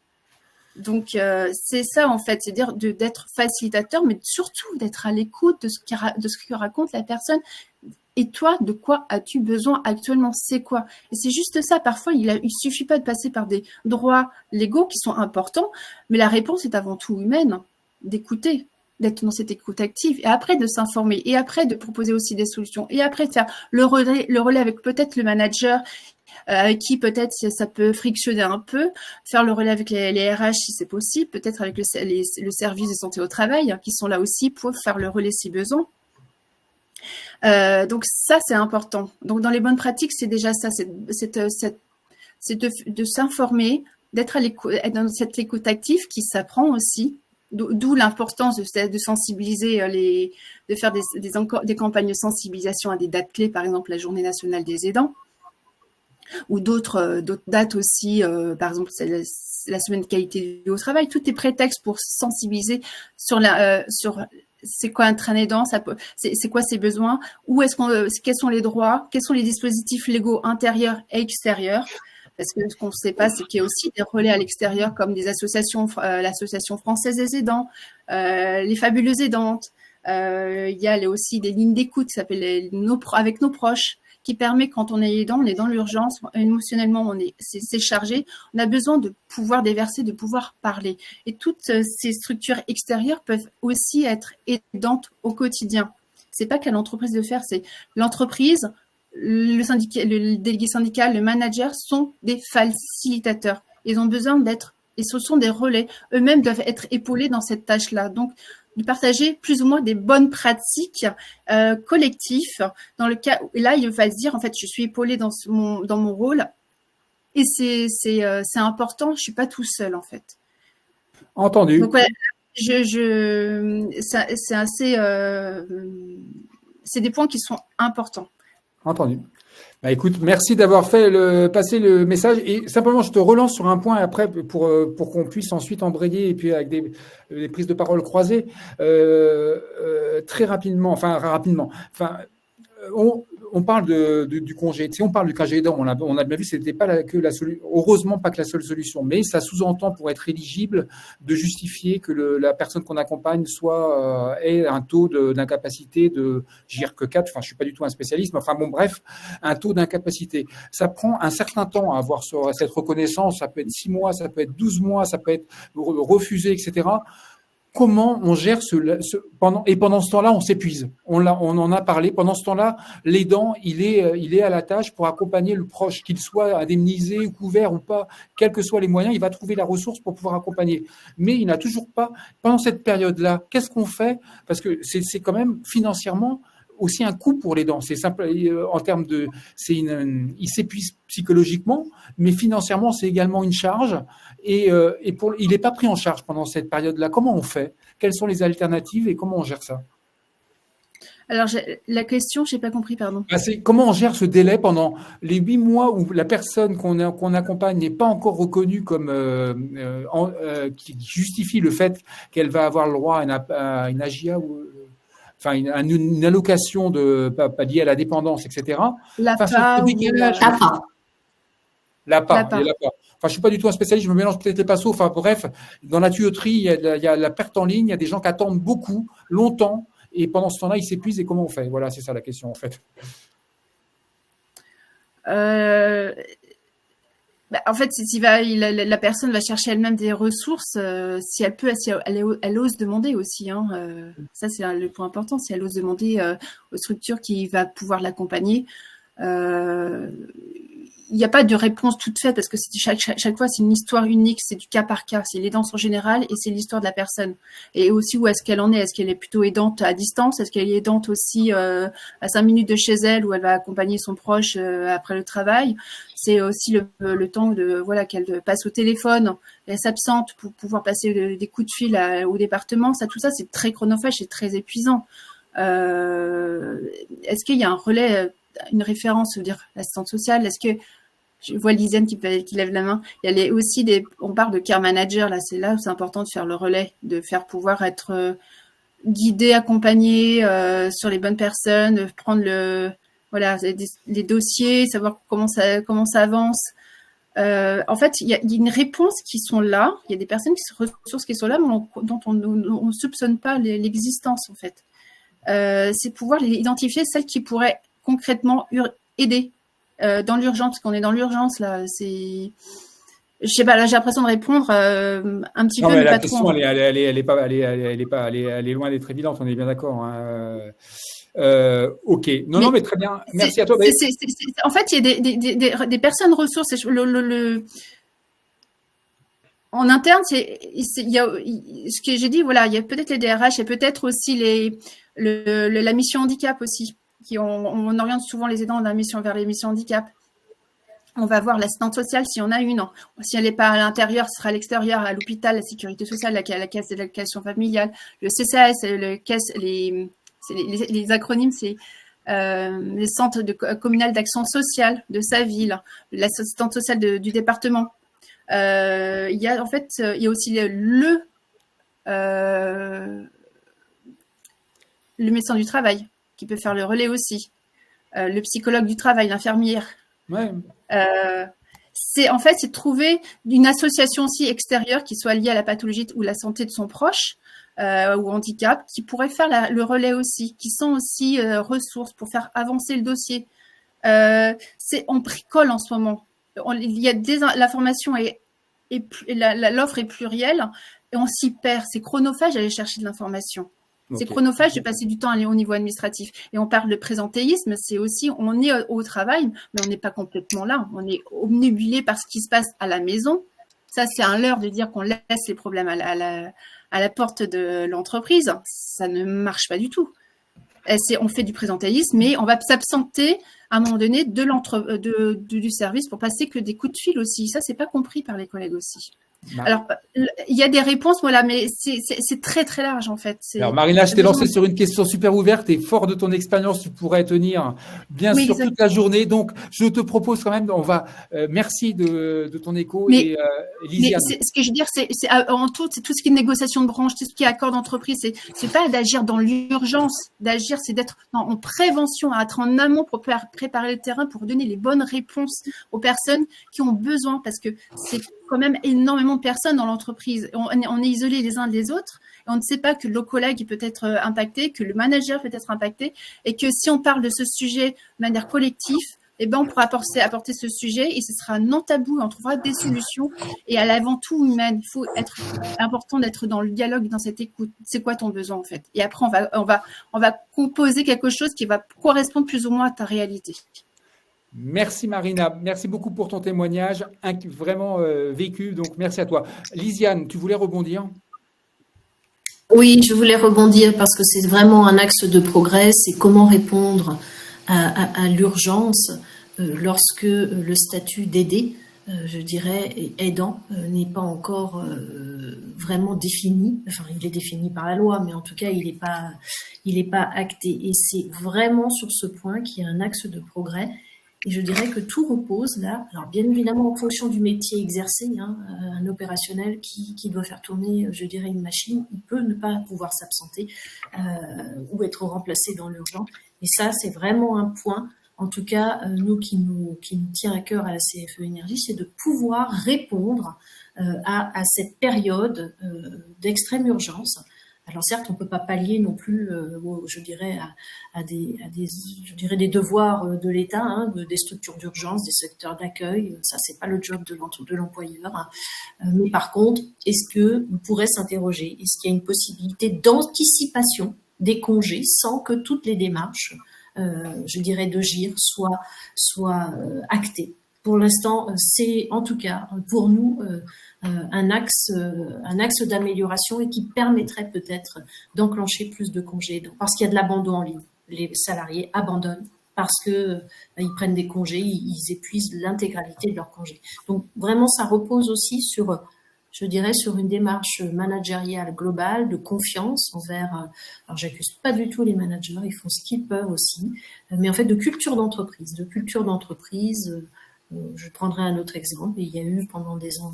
C: Donc, c'est ça, en fait, c'est-à-dire d'être facilitateur, mais surtout d'être à l'écoute de ce que raconte la personne. Et toi, de quoi as-tu besoin actuellement? C'est quoi? Et c'est juste ça. Parfois, il suffit pas de passer par des droits légaux qui sont importants, mais la réponse est avant tout humaine, d'écouter, d'être dans cette écoute active, et après de s'informer, et après de proposer aussi des solutions, et après de faire le relais avec peut-être le manager, avec qui peut-être ça peut frictionner un peu, faire le relais avec les RH si c'est possible, peut-être avec le service de santé au travail, qui sont là aussi pour faire le relais si besoin. Donc ça, c'est important. Donc dans les bonnes pratiques, c'est déjà ça, c'est de s'informer, d'être dans cette écoute active qui s'apprend aussi, d'où l'importance de sensibiliser de faire des campagnes de sensibilisation à des dates clés, par exemple la Journée nationale des aidants, ou d'autres dates aussi, par exemple la semaine de qualité de vie au travail. Tout est prétexte pour sensibiliser sur c'est quoi être un aidant, c'est quoi ses besoins, quels sont les droits, quels sont les dispositifs légaux intérieurs et extérieurs. Parce que ce qu'on ne sait pas, c'est qu'il y a aussi des relais à l'extérieur comme des associations, l'Association française des aidants, les fabuleuses aidantes. Il y a aussi des lignes d'écoute qui s'appellent avec nos proches, qui permet, quand on est aidant, on est dans l'urgence, émotionnellement, c'est chargé, on a besoin de pouvoir déverser, de pouvoir parler. Et toutes ces structures extérieures peuvent aussi être aidantes au quotidien. C'est pas qu'à l'entreprise de faire, c'est l'entreprise, le délégué syndical, le manager sont des facilitateurs. Ils ont besoin et ce sont des relais. Eux-mêmes doivent être épaulés dans cette tâche-là. Donc, de partager plus ou moins des bonnes pratiques collectives. Dans le cas où là, il va se dire, en fait, je suis épaulé dans mon rôle et c'est important. Je suis pas tout seul, en fait.
A: Entendu.
C: Donc voilà, c'est assez, c'est des points qui sont importants.
A: Entendu. Bah, écoute, merci d'avoir passé le message. Et simplement, je te relance sur un point après pour qu'on puisse ensuite embrayer et puis avec des prises de parole croisées très rapidement. Enfin, on parle du congé. Tu sais, on parle du congé aidant. On a bien vu, c'était pas heureusement pas que la seule solution, mais ça sous-entend pour être éligible de justifier que la personne qu'on accompagne ait un taux d'incapacité je dirais que 4. Enfin, je suis pas du tout un spécialiste, mais enfin bon, bref, un taux d'incapacité. Ça prend un certain temps à avoir cette reconnaissance. Ça peut être 6 mois, ça peut être 12 mois, ça peut être refusé, etc. Comment on gère pendant ce temps-là, on s'épuise. On en a parlé. Pendant ce temps-là, l'aidant, il est à la tâche pour accompagner le proche, qu'il soit indemnisé, couvert ou pas, quels que soient les moyens, il va trouver la ressource pour pouvoir accompagner. Mais il n'a toujours pas, pendant cette période-là, qu'est-ce qu'on fait? Parce que c'est quand même financièrement aussi un coût pour l'aidant. C'est simple en termes il s'épuise psychologiquement, mais financièrement, c'est également une charge. Et il n'est pas pris en charge pendant cette période-là. Comment on fait? Quelles sont les alternatives et comment on gère ça?
C: Alors, la question, je n'ai pas compris, pardon.
A: C'est comment on gère ce délai pendant les 8 mois où la personne qu'on accompagne n'est pas encore reconnue comme qui justifie le fait qu'elle va avoir le droit à une AGA ou une allocation pas liée à la dépendance, etc. L'APA. Enfin, je suis pas du tout un spécialiste, je me mélange peut-être les pinceaux. Enfin, bref, dans la tuyauterie, il y a la perte en ligne, il y a des gens qui attendent beaucoup, longtemps, et pendant ce temps-là, ils s'épuisent. Et comment on fait? Voilà, c'est ça la question, en fait.
C: En fait, la personne va chercher elle-même des ressources, si elle peut, si elle ose demander aussi. Ça, c'est le point important. Si elle ose demander aux structures qui va pouvoir l'accompagner. Il n'y a pas de réponse toute faite parce que chaque fois, c'est une histoire unique, c'est du cas par cas. C'est l'aidance en général et c'est l'histoire de la personne. Et aussi, où est-ce qu'elle en est? Est-ce qu'elle est plutôt aidante à distance? Est-ce qu'elle est aidante aussi à 5 minutes de chez elle où elle va accompagner son proche après le travail? C'est aussi le temps qu'elle passe au téléphone, elle s'absente pour pouvoir passer des coups de fil au département. Tout ça, c'est très chronophage, c'est très épuisant. Est-ce qu'il y a un relais, une référence, je veux dire, l'assistante sociale? Est-ce que je vois Lisiane qui lève la main? Il y a aussi on parle de care manager, là, c'est important de faire le relais, de faire pouvoir être guider, accompagner sur les bonnes personnes, prendre les dossiers, savoir comment ça avance. En fait, il y a une réponse qui sont là. Il y a des personnes ressources qui sont là, mais dont on ne soupçonne pas l'existence, en fait. C'est pouvoir identifier celles qui pourraient concrètement aider dans l'urgence, parce qu'on est dans l'urgence là. Je sais pas, là j'ai l'impression de répondre un petit peu, mais
A: la
C: pas
A: question,
C: trop.
A: elle est loin d'être évidente. On est bien d'accord. Hein. Ok. Non, mais très bien. Merci à toi.
C: En fait, il y a des personnes ressources. En interne, il y a ce que j'ai dit. Voilà, il y a peut-être les DRH et peut-être aussi la mission handicap aussi. On oriente souvent les aidants vers les missions handicap. On va voir l'assistante sociale si on a une. Si elle n'est pas à l'intérieur, ce sera à l'extérieur, à l'hôpital, la sécurité sociale, la caisse d'allocation familiale, le CCAS, les acronymes, c'est les centres communaux d'action sociale de sa ville, l'assistante sociale du département. Il y a aussi le médecin du travail qui peut faire le relais aussi, le psychologue du travail, l'infirmière.
A: Ouais.
C: C'est trouver une association aussi extérieure qui soit liée à la pathologie ou la santé de son proche ou handicap, qui pourrait faire le relais aussi, qui sont aussi ressources pour faire avancer le dossier. On bricole en ce moment. La formation l'offre est plurielle et on s'y perd. C'est chronophage d'aller chercher de l'information. Okay. C'est chronophage de passer du temps à aller au niveau administratif. Et on parle de présentéisme, c'est aussi, on est au travail, mais on n'est pas complètement là. On est obnubilé par ce qui se passe à la maison. Ça, c'est un leurre de dire qu'on laisse les problèmes à la porte de l'entreprise. Ça ne marche pas du tout. On fait du présentéisme, mais on va s'absenter à un moment donné du service pour passer que des coups de fil aussi. Ça, c'est pas compris par les collègues aussi. Alors, il y a des réponses, voilà, mais c'est très, très large, en fait.
A: Alors, Marina, je t'ai lancé sur une question super ouverte et fort de ton expérience, tu pourrais tenir bien sûr toute la journée. Donc, je te propose quand même, merci de ton écho.
C: Mais
A: Lisiane.
C: Ce que je veux dire, c'est en tout, c'est tout ce qui est négociation de branche, tout ce qui est accord d'entreprise, c'est pas d'agir dans l'urgence, d'agir, c'est d'être en prévention, à être en amont pour préparer le terrain, pour donner les bonnes réponses aux personnes qui ont besoin, parce que c'est quand même énormément de personnes dans l'entreprise. On est isolés les uns des autres et on ne sait pas que le collègue peut être impacté, que le manager peut être impacté et que si on parle de ce sujet de manière collective, on pourra apporter ce sujet et ce sera non tabou. On trouvera des solutions et avant tout humaine. Il faut être important d'être dans le dialogue, dans cette écoute. C'est quoi ton besoin en fait? Et après, on va composer quelque chose qui va correspondre plus ou moins à ta réalité.
A: Merci Marina, merci beaucoup pour ton témoignage, vraiment vécu, donc merci à toi. Lisiane, tu voulais rebondir?
B: Oui, je voulais rebondir parce que c'est vraiment un axe de progrès, c'est comment répondre à l'urgence lorsque le statut d'aidé, je dirais, aidant, n'est pas encore vraiment défini. Enfin, il est défini par la loi, mais en tout cas, il n'est pas acté. Et c'est vraiment sur ce point qu'il y a un axe de progrès. Et je dirais que tout repose là, alors bien évidemment en fonction du métier exercé, un opérationnel qui doit faire tourner, je dirais, une machine, il peut ne pas pouvoir s'absenter ou être remplacé dans l'urgence. Et ça, c'est vraiment un point, en tout cas, nous qui nous tient à cœur à la CFE Énergie, c'est de pouvoir répondre à cette période d'extrême urgence. Alors certes, on peut pas pallier non plus, je dirais, à des devoirs de l'État, des structures d'urgence, des secteurs d'accueil. Ça, c'est pas le job de l'employeur. Mais par contre, est-ce que on pourrait s'interroger? Est-ce qu'il y a une possibilité d'anticipation des congés sans que toutes les démarches, je dirais, de GIR soient actées? Pour l'instant, c'est en tout cas pour nous un axe d'amélioration et qui permettrait peut-être d'enclencher plus de congés. Parce qu'il y a de l'abandon en ligne. Les salariés abandonnent parce que ils prennent des congés, ils épuisent l'intégralité de leurs congés. Donc vraiment, ça repose aussi sur, je dirais, sur une démarche managériale globale de confiance envers. Alors j'accuse pas du tout les managers, ils font ce qu'ils peuvent aussi, mais en fait de culture d'entreprise. Je prendrai un autre exemple. Il y a eu pendant des ans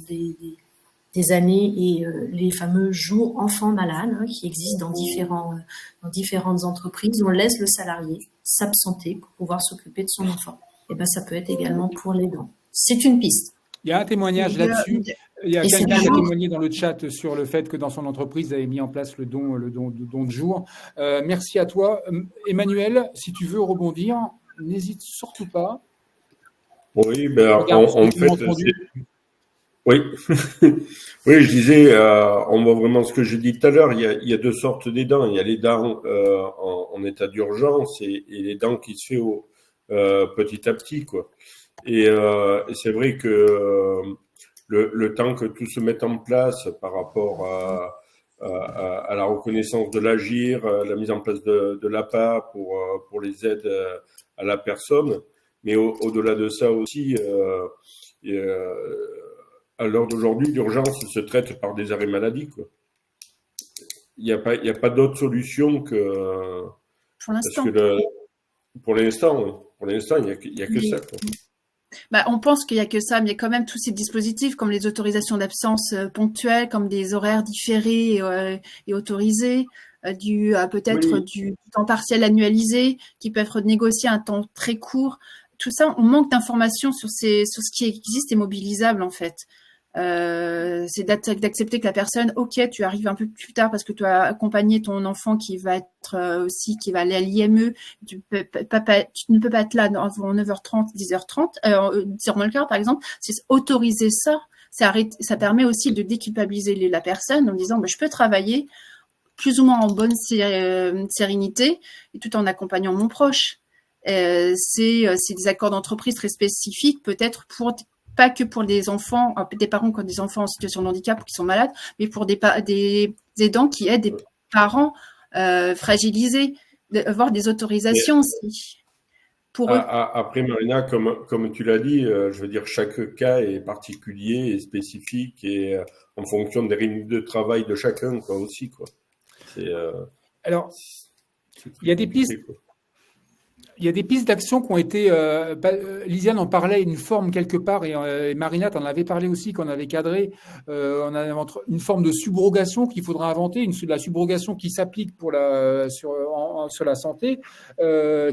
B: des années et les fameux jours enfants malades qui existent dans différentes entreprises. On laisse le salarié s'absenter pour pouvoir s'occuper de son enfant. Et ben, ça peut être également pour l'aidant. C'est une piste.
A: Il y a un témoignage là-dessus. Il y a quelqu'un qui a témoigné dans le chat sur le fait que dans son entreprise, il avait mis en place le don de jour. Merci à toi. Emmanuel, si tu veux rebondir, n'hésite surtout pas.
F: Oui, en fait, oui. Oui, je disais, on voit vraiment ce que j'ai dit tout à l'heure. Il y a deux sortes d'aidants. Il y a l'aidant en état d'urgence et l'aidant qui se fait petit à petit, quoi. Et c'est vrai que le temps que tout se mette en place par rapport à la reconnaissance de l'agir, la mise en place de l'APA pour les aides à la personne, mais au-delà de ça aussi, à l'heure d'aujourd'hui, l'urgence se traite par des arrêts maladie, quoi. Il n'y a pas d'autre solution que
C: pour l'instant.
F: Pour l'instant, il y a que ça, quoi.
C: Bah, on pense qu'il n'y a que ça, mais il y a quand même tous ces dispositifs comme les autorisations d'absence ponctuelles, comme des horaires différés et autorisés, peut-être du temps partiel annualisé qui peuvent être négociés à un temps très court. Tout ça, on manque d'informations sur ce qui existe et mobilisable en fait. C'est d'accepter que la personne, ok, tu arrives un peu plus tard parce que tu as accompagné ton enfant qui va être qui va aller à l'IME, tu ne peux pas être là avant 9h30, 10h30, 10h moins le quart par exemple. C'est autoriser ça, ça permet aussi de déculpabiliser la personne en disant je peux travailler plus ou moins en bonne sérénité et tout en accompagnant mon proche. C'est des accords d'entreprise très spécifiques, peut-être pas que pour des enfants, des parents qui ont des enfants en situation de handicap ou qui sont malades, mais pour des aidants qui aident des parents fragilisés, avoir des autorisations aussi pour eux.
F: Après, Marina, comme tu l'as dit, je veux dire, chaque cas est particulier et spécifique et en fonction des rythmes de travail de chacun, quoi, aussi, quoi.
A: Alors, il y a des pistes. Il y a des pistes d'action qui ont été. Lisiane en parlait, une forme quelque part, et Marina t'en avait parlé aussi, qu'on avait cadré. On a une forme de subrogation qu'il faudra inventer, la subrogation qui s'applique sur la santé,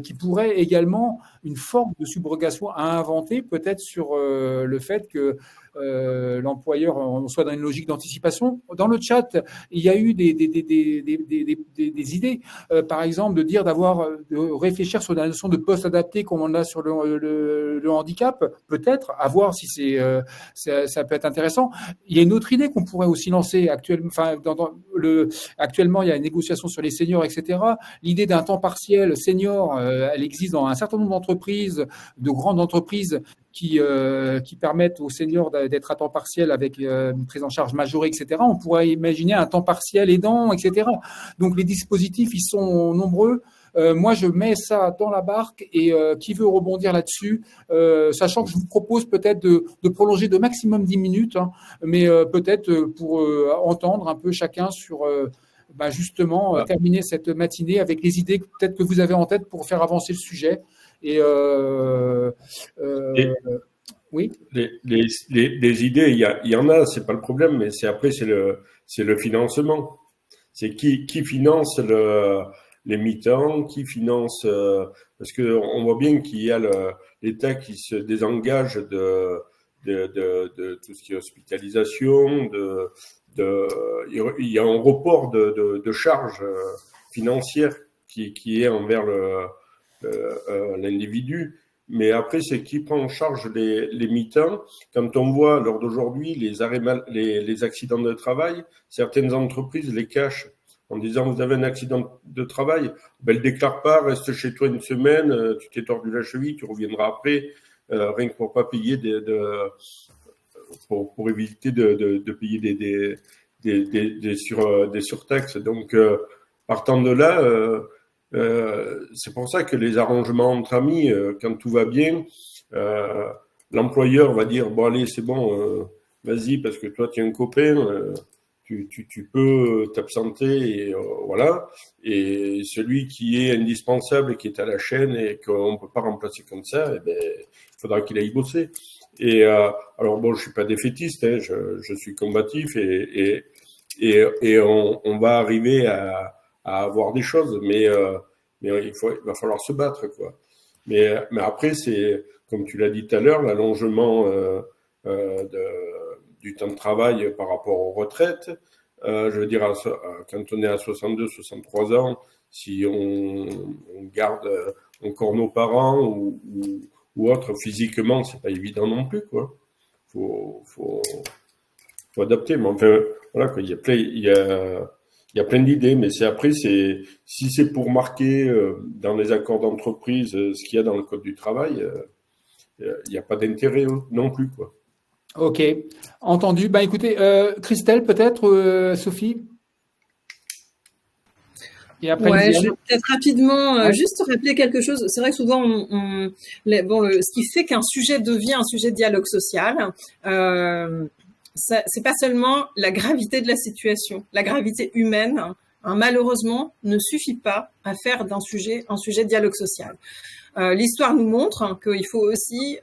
A: qui pourrait également une forme de subrogation à inventer, peut-être sur le fait que l'employeur soit dans une logique d'anticipation. Dans le chat, il y a eu des idées, par exemple, de réfléchir sur la notion de poste adapté comme on a sur le handicap, peut-être, à voir si ça peut être intéressant. Il y a une autre idée qu'on pourrait aussi lancer actuellement. Actuellement, il y a une négociation sur les seniors, etc. L'idée d'un temps partiel senior, elle existe dans un certain nombre d'entreprises, de grandes entreprises qui permettent aux seniors d'être à temps partiel avec une prise en charge majorée, etc. On pourrait imaginer un temps partiel aidant, etc. Donc, les dispositifs, ils sont nombreux. Moi, je mets ça dans la barque et qui veut rebondir là-dessus, sachant que je vous propose peut-être de prolonger de maximum 10 minutes, hein, mais peut-être pour entendre un peu chacun sur justement terminer cette matinée avec les idées peut-être que vous avez en tête pour faire avancer le sujet. Oui.
F: Les idées, il y en a, c'est pas le problème, mais c'est le financement. C'est qui finance les mi-temps, qui finance parce que on voit bien qu'il y a l'État qui se désengage de tout ce qui est hospitalisation, il y a un report de charges financières qui est envers l'individu. Mais après, c'est qui prend en charge les mi-temps. Quand on voit, à l'heure d'aujourd'hui, les accidents de travail, certaines entreprises les cachent en disant vous avez un accident de travail, ben le déclare pas, reste chez toi une semaine, tu t'es tordu la cheville, tu reviendras après, rien que pour pas payer pour éviter de payer des surtaxes. Donc, partant de là, c'est pour ça que les arrangements entre amis, quand tout va bien, l'employeur va dire bon allez c'est bon, vas-y parce que toi tu es un copain, tu peux t'absenter et voilà. Et celui qui est indispensable et qui est à la chaîne et qu'on ne peut pas remplacer comme ça, eh ben, il faudra qu'il aille bosser. Alors bon, je suis pas défaitiste, hein, je suis combatif et on va arriver à avoir des choses, mais il va falloir se battre, quoi. Mais après, c'est, comme tu l'as dit tout à l'heure, l'allongement du temps de travail par rapport aux retraites. Je veux dire, quand on est à 62, 63 ans, si on garde encore nos parents ou autres, physiquement, c'est pas évident non plus, quoi. Faut adapter. Mais enfin, voilà, quoi. Il y a plein d'idées, mais si c'est pour marquer dans les accords d'entreprise ce qu'il y a dans le code du travail, il n'y a pas d'intérêt non plus, quoi.
A: Ok, entendu. Ben écoutez, Christelle, peut-être, Sophie.
D: Et après, je vais peut-être rapidement juste rappeler quelque chose. C'est vrai que souvent, ce qui fait qu'un sujet devient un sujet de dialogue social, c'est pas seulement la gravité de la situation, la gravité humaine, malheureusement, ne suffit pas à faire d'un sujet un sujet de dialogue social. L'histoire nous montre qu'il faut aussi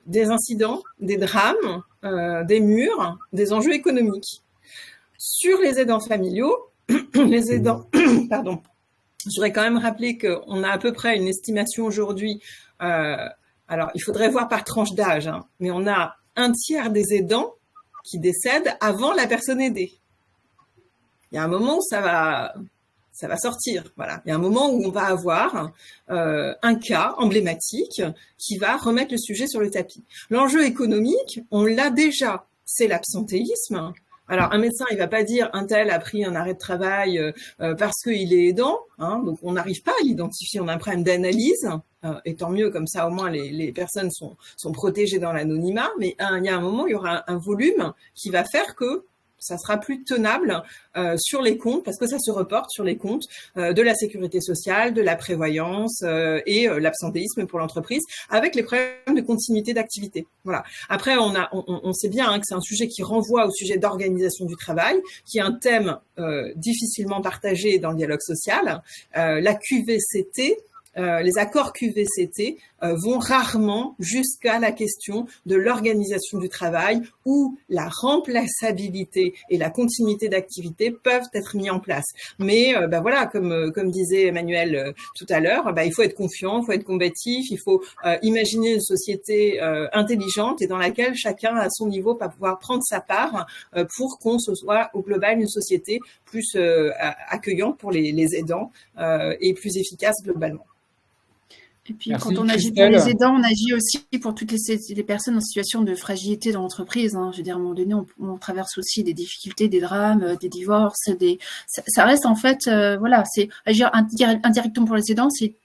D: des incidents, des drames, des murs, des enjeux économiques. Sur les aidants familiaux, pardon, je voudrais quand même rappeler qu'on a à peu près une estimation aujourd'hui, alors il faudrait voir par tranche d'âge, hein, mais on a un tiers des aidants qui décèdent avant la personne aidée. Il y a un moment où ça va sortir, voilà. Il y a un moment où on va avoir un cas emblématique qui va remettre le sujet sur le tapis. L'enjeu économique, on l'a déjà, c'est l'absentéisme. Alors, un médecin, il va pas dire un tel a pris un arrêt de travail parce qu'il est aidant, hein, donc on n'arrive pas à l'identifier, on a un problème d'analyse, et tant mieux, comme ça au moins les personnes sont protégées dans l'anonymat, mais il y a un moment, il y aura un volume qui va faire que ça sera plus tenable sur les comptes, parce que ça se reporte sur les comptes de la sécurité sociale, de la prévoyance et l'absentéisme pour l'entreprise, avec les problèmes de continuité d'activité. Voilà. Après, on sait bien hein, que c'est un sujet qui renvoie au sujet d'organisation du travail, qui est un thème difficilement partagé dans le dialogue social. La QVCT, les accords QVCT vont rarement jusqu'à la question de l'organisation du travail où la remplaçabilité et la continuité d'activité peuvent être mis en place. Mais voilà, comme disait Emmanuel tout à l'heure, il faut être confiant, il faut être combatif, il faut imaginer une société intelligente et dans laquelle chacun à son niveau va pouvoir prendre sa part pour qu'on se soit au global une société plus accueillante pour les aidants et plus efficace globalement.
C: Et puis,
A: Merci,
C: quand on agit pour les aidants, on agit aussi pour toutes les personnes en situation de fragilité dans l'entreprise. Hein. Je veux dire, à un moment donné, on traverse aussi des difficultés, des drames, des divorces. Ça reste en fait, voilà, c'est agir indirectement pour les aidants, c'est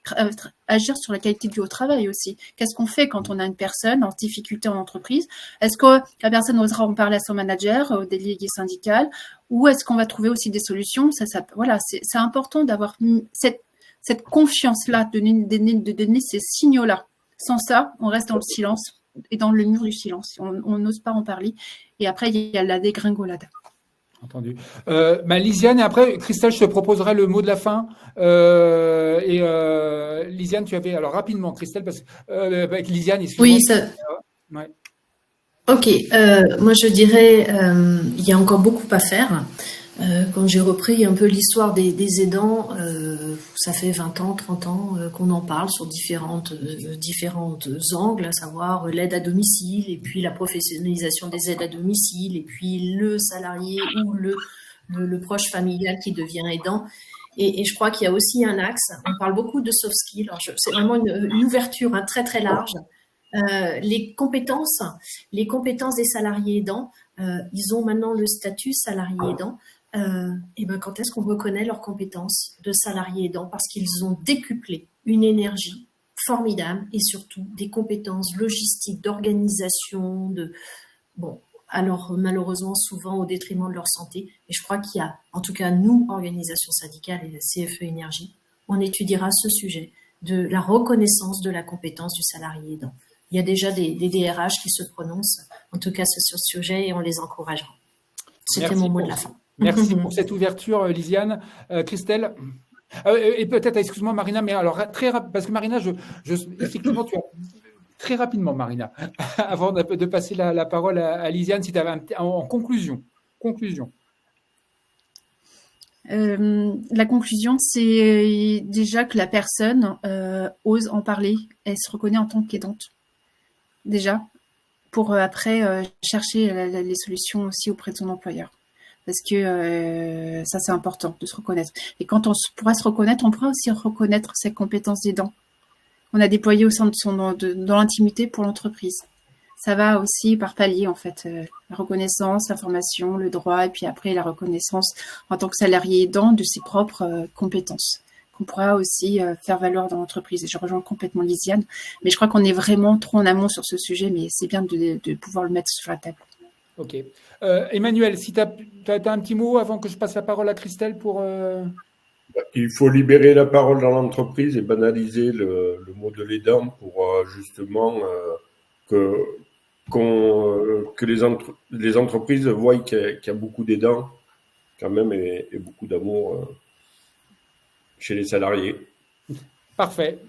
C: agir sur la qualité de vie au travail aussi. Qu'est-ce qu'on fait quand on a une personne en difficulté en entreprise? Est-ce que la personne osera en parler à son manager, au délégué syndical, ou est-ce qu'on va trouver aussi des solutions? Voilà, c'est important d'avoir cette confiance-là, de donner ces signaux-là. Sans ça, on reste dans le silence et dans le mur du silence. On n'ose pas en parler. Et après, il y a la dégringolade.
A: Entendu. Lisiane, et après, Christelle, je te proposerai le mot de la fin. Lisiane, tu avais... Alors, rapidement, Christelle, parce que avec Lisiane, excuse-moi.
B: Oui, ça...
A: Ouais.
B: Ok. Moi, je dirais, il y a encore beaucoup à faire. Quand j'ai repris un peu l'histoire des aidants, ça fait 20 ans, 30 ans qu'on en parle sur différentes angles, à savoir l'aide à domicile et puis la professionnalisation des aides à domicile et puis le salarié ou le proche familial qui devient aidant. Et je crois qu'il y a aussi un axe, on parle beaucoup de soft skills, c'est vraiment une ouverture très très large. Les compétences des salariés aidants, ils ont maintenant le statut salarié aidant. Quand est-ce qu'on reconnaît leurs compétences de salariés aidants? Parce qu'ils ont décuplé une énergie formidable et surtout des compétences logistiques, d'organisation, alors malheureusement souvent au détriment de leur santé. Et je crois qu'il y a, en tout cas nous, organisations syndicales et la CFE Énergie, on étudiera ce sujet de la reconnaissance de la compétence du salarié aidant. Il y a déjà des DRH qui se prononcent, en tout cas sur ce sujet, et on les encouragera. C'était mon mot de la fin.
A: Merci pour cette ouverture, Lisiane. Christelle, et peut-être, excuse-moi Marina, mais alors très rapide, parce que Marina, effectivement, Très rapidement, Marina, avant de passer la parole à Lisiane, si tu avais en conclusion.
C: La conclusion, c'est déjà que la personne ose en parler. Elle se reconnaît en tant qu'aidante. Déjà, pour après chercher les solutions aussi auprès de son employeur. Parce que ça, c'est important de se reconnaître. Et quand on pourra se reconnaître, on pourra aussi reconnaître ses compétences d'aidant. On a déployé au sein de dans l'intimité pour l'entreprise. Ça va aussi par palier, en fait. La reconnaissance, l'information, le droit, et puis après la reconnaissance en tant que salarié aidant de ses propres compétences qu'on pourra aussi faire valoir dans l'entreprise. Et je rejoins complètement Lisiane, mais je crois qu'on est vraiment trop en amont sur ce sujet, mais c'est bien de pouvoir le mettre sur la table.
A: Ok. Emmanuel, si tu as un petit mot avant que je passe la parole à Christelle pour…
F: Il faut libérer la parole dans l'entreprise et banaliser le mot de l'aidant pour justement que les entreprises voient qu'il y a beaucoup d'aidants quand même et beaucoup d'amour chez les salariés.
A: Parfait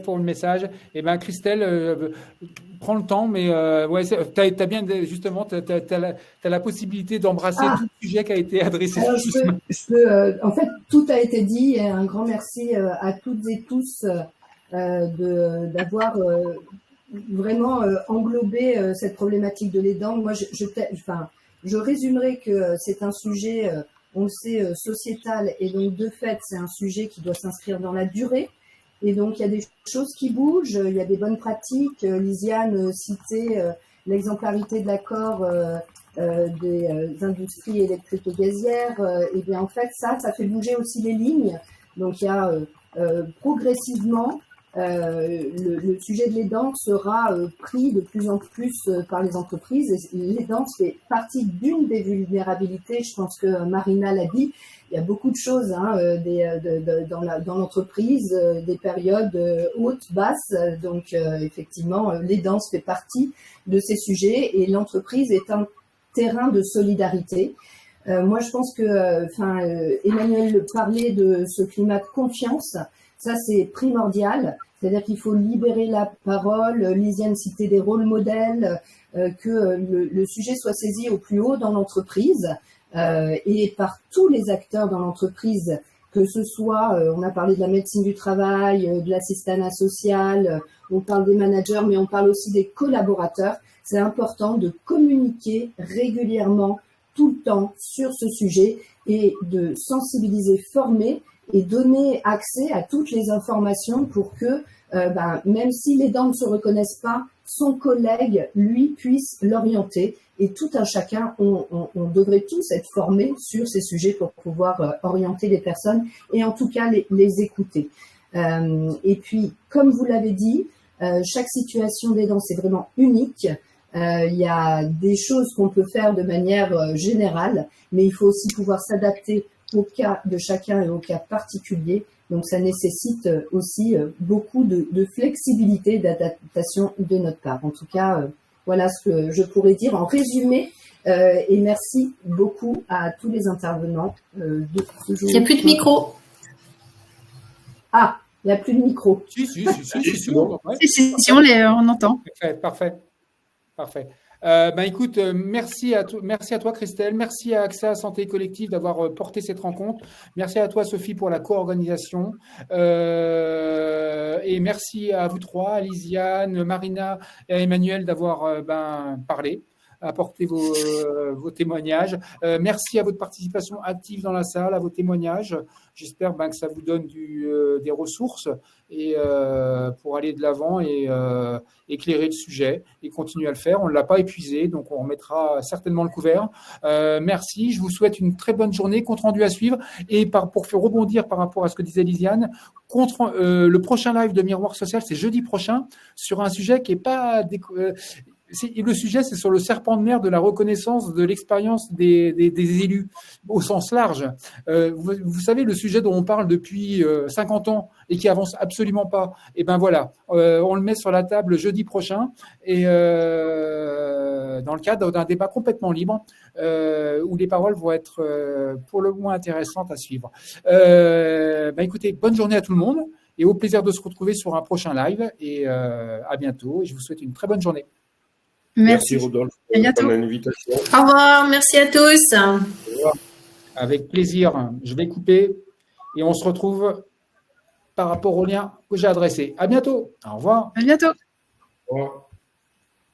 A: pour le message. Eh bien, Christelle, prends le temps, mais ouais, tu as bien, justement, tu as la possibilité d'embrasser tout le sujet qui a été adressé.
E: Alors, en fait, tout a été dit et un grand merci à toutes et tous d'avoir vraiment englobé cette problématique de l'aidant. Moi, je résumerai que c'est un sujet… on le sait, sociétal, et donc de fait, c'est un sujet qui doit s'inscrire dans la durée. Et donc, il y a des choses qui bougent, il y a des bonnes pratiques. Lisiane citait l'exemplarité de l'accord des industries électriques et gazières. Et bien, en fait, ça fait bouger aussi les lignes. Donc, il y a progressivement… le sujet de l'aidant sera pris de plus en plus par les entreprises. Et l'aidant fait partie d'une des vulnérabilités. Je pense que Marina l'a dit. Il y a beaucoup de choses dans l'entreprise, des périodes hautes, basses. Donc, effectivement, l'aidant fait partie de ces sujets et l'entreprise est un terrain de solidarité. Moi, je pense que, Emmanuel parlait de ce climat de confiance. Ça, c'est primordial. C'est-à-dire qu'il faut libérer la parole. Lisiane citait des rôles modèles, que le sujet soit saisi au plus haut dans l'entreprise et par tous les acteurs dans l'entreprise, que ce soit, on a parlé de la médecine du travail, de l'assistanat social, on parle des managers, mais on parle aussi des collaborateurs. C'est important de communiquer régulièrement, tout le temps, sur ce sujet et de sensibiliser, former et donner accès à toutes les informations pour que, même si l'aidant ne se reconnaissent pas, son collègue, lui, puisse l'orienter. Et tout un chacun, on devrait tous être formés sur ces sujets pour pouvoir orienter les personnes et en tout cas les écouter. Et puis, comme vous l'avez dit, chaque situation d'aidant, c'est vraiment unique. Il y a des choses qu'on peut faire de manière générale, mais il faut aussi pouvoir s'adapter au cas de chacun et au cas particulier. Donc, ça nécessite aussi beaucoup de flexibilité, d'adaptation de notre part. En tout cas, voilà ce que je pourrais dire en résumé. Et merci beaucoup à tous les intervenants de ce jour.
B: Il n'y a plus de micro.
E: Ah, il n'y a plus de micro.
A: Si, bon, ouais.
C: Si, on entend.
A: Parfait. Écoute, merci à toi Christelle, merci à AXA Santé Collective d'avoir porté cette rencontre, merci à toi Sophie pour la co-organisation et merci à vous trois, à Lisiane, Marina et à Emmanuel d'avoir parlé, apporté vos témoignages. Merci à votre participation active dans la salle, à vos témoignages. J'espère que ça vous donne des ressources et pour aller de l'avant et éclairer le sujet et continuer à le faire. On ne l'a pas épuisé, donc on remettra certainement le couvert. Merci, je vous souhaite une très bonne journée, compte rendu à suivre. Et pour faire rebondir par rapport à ce que disait Lisiane, le prochain live de Miroir Social, c'est jeudi prochain, sur un sujet qui n'est pas… le sujet, c'est sur le serpent de mer de la reconnaissance de l'expérience des élus au sens large. Vous savez, le sujet dont on parle depuis 50 ans et qui avance absolument pas, et ben voilà, on le met sur la table jeudi prochain et dans le cadre d'un débat complètement libre où les paroles vont être pour le moins intéressantes à suivre. Écoutez, bonne journée à tout le monde et au plaisir de se retrouver sur un prochain live. Et à bientôt. Et je vous souhaite une très bonne journée.
F: Merci Rodolphe
C: À bientôt.
F: pour l'invitation.
B: Au revoir, merci à tous.
A: Avec plaisir. Je vais couper et on se retrouve par rapport au lien que j'ai adressé. À bientôt. Au revoir.
C: À bientôt.
F: Au revoir.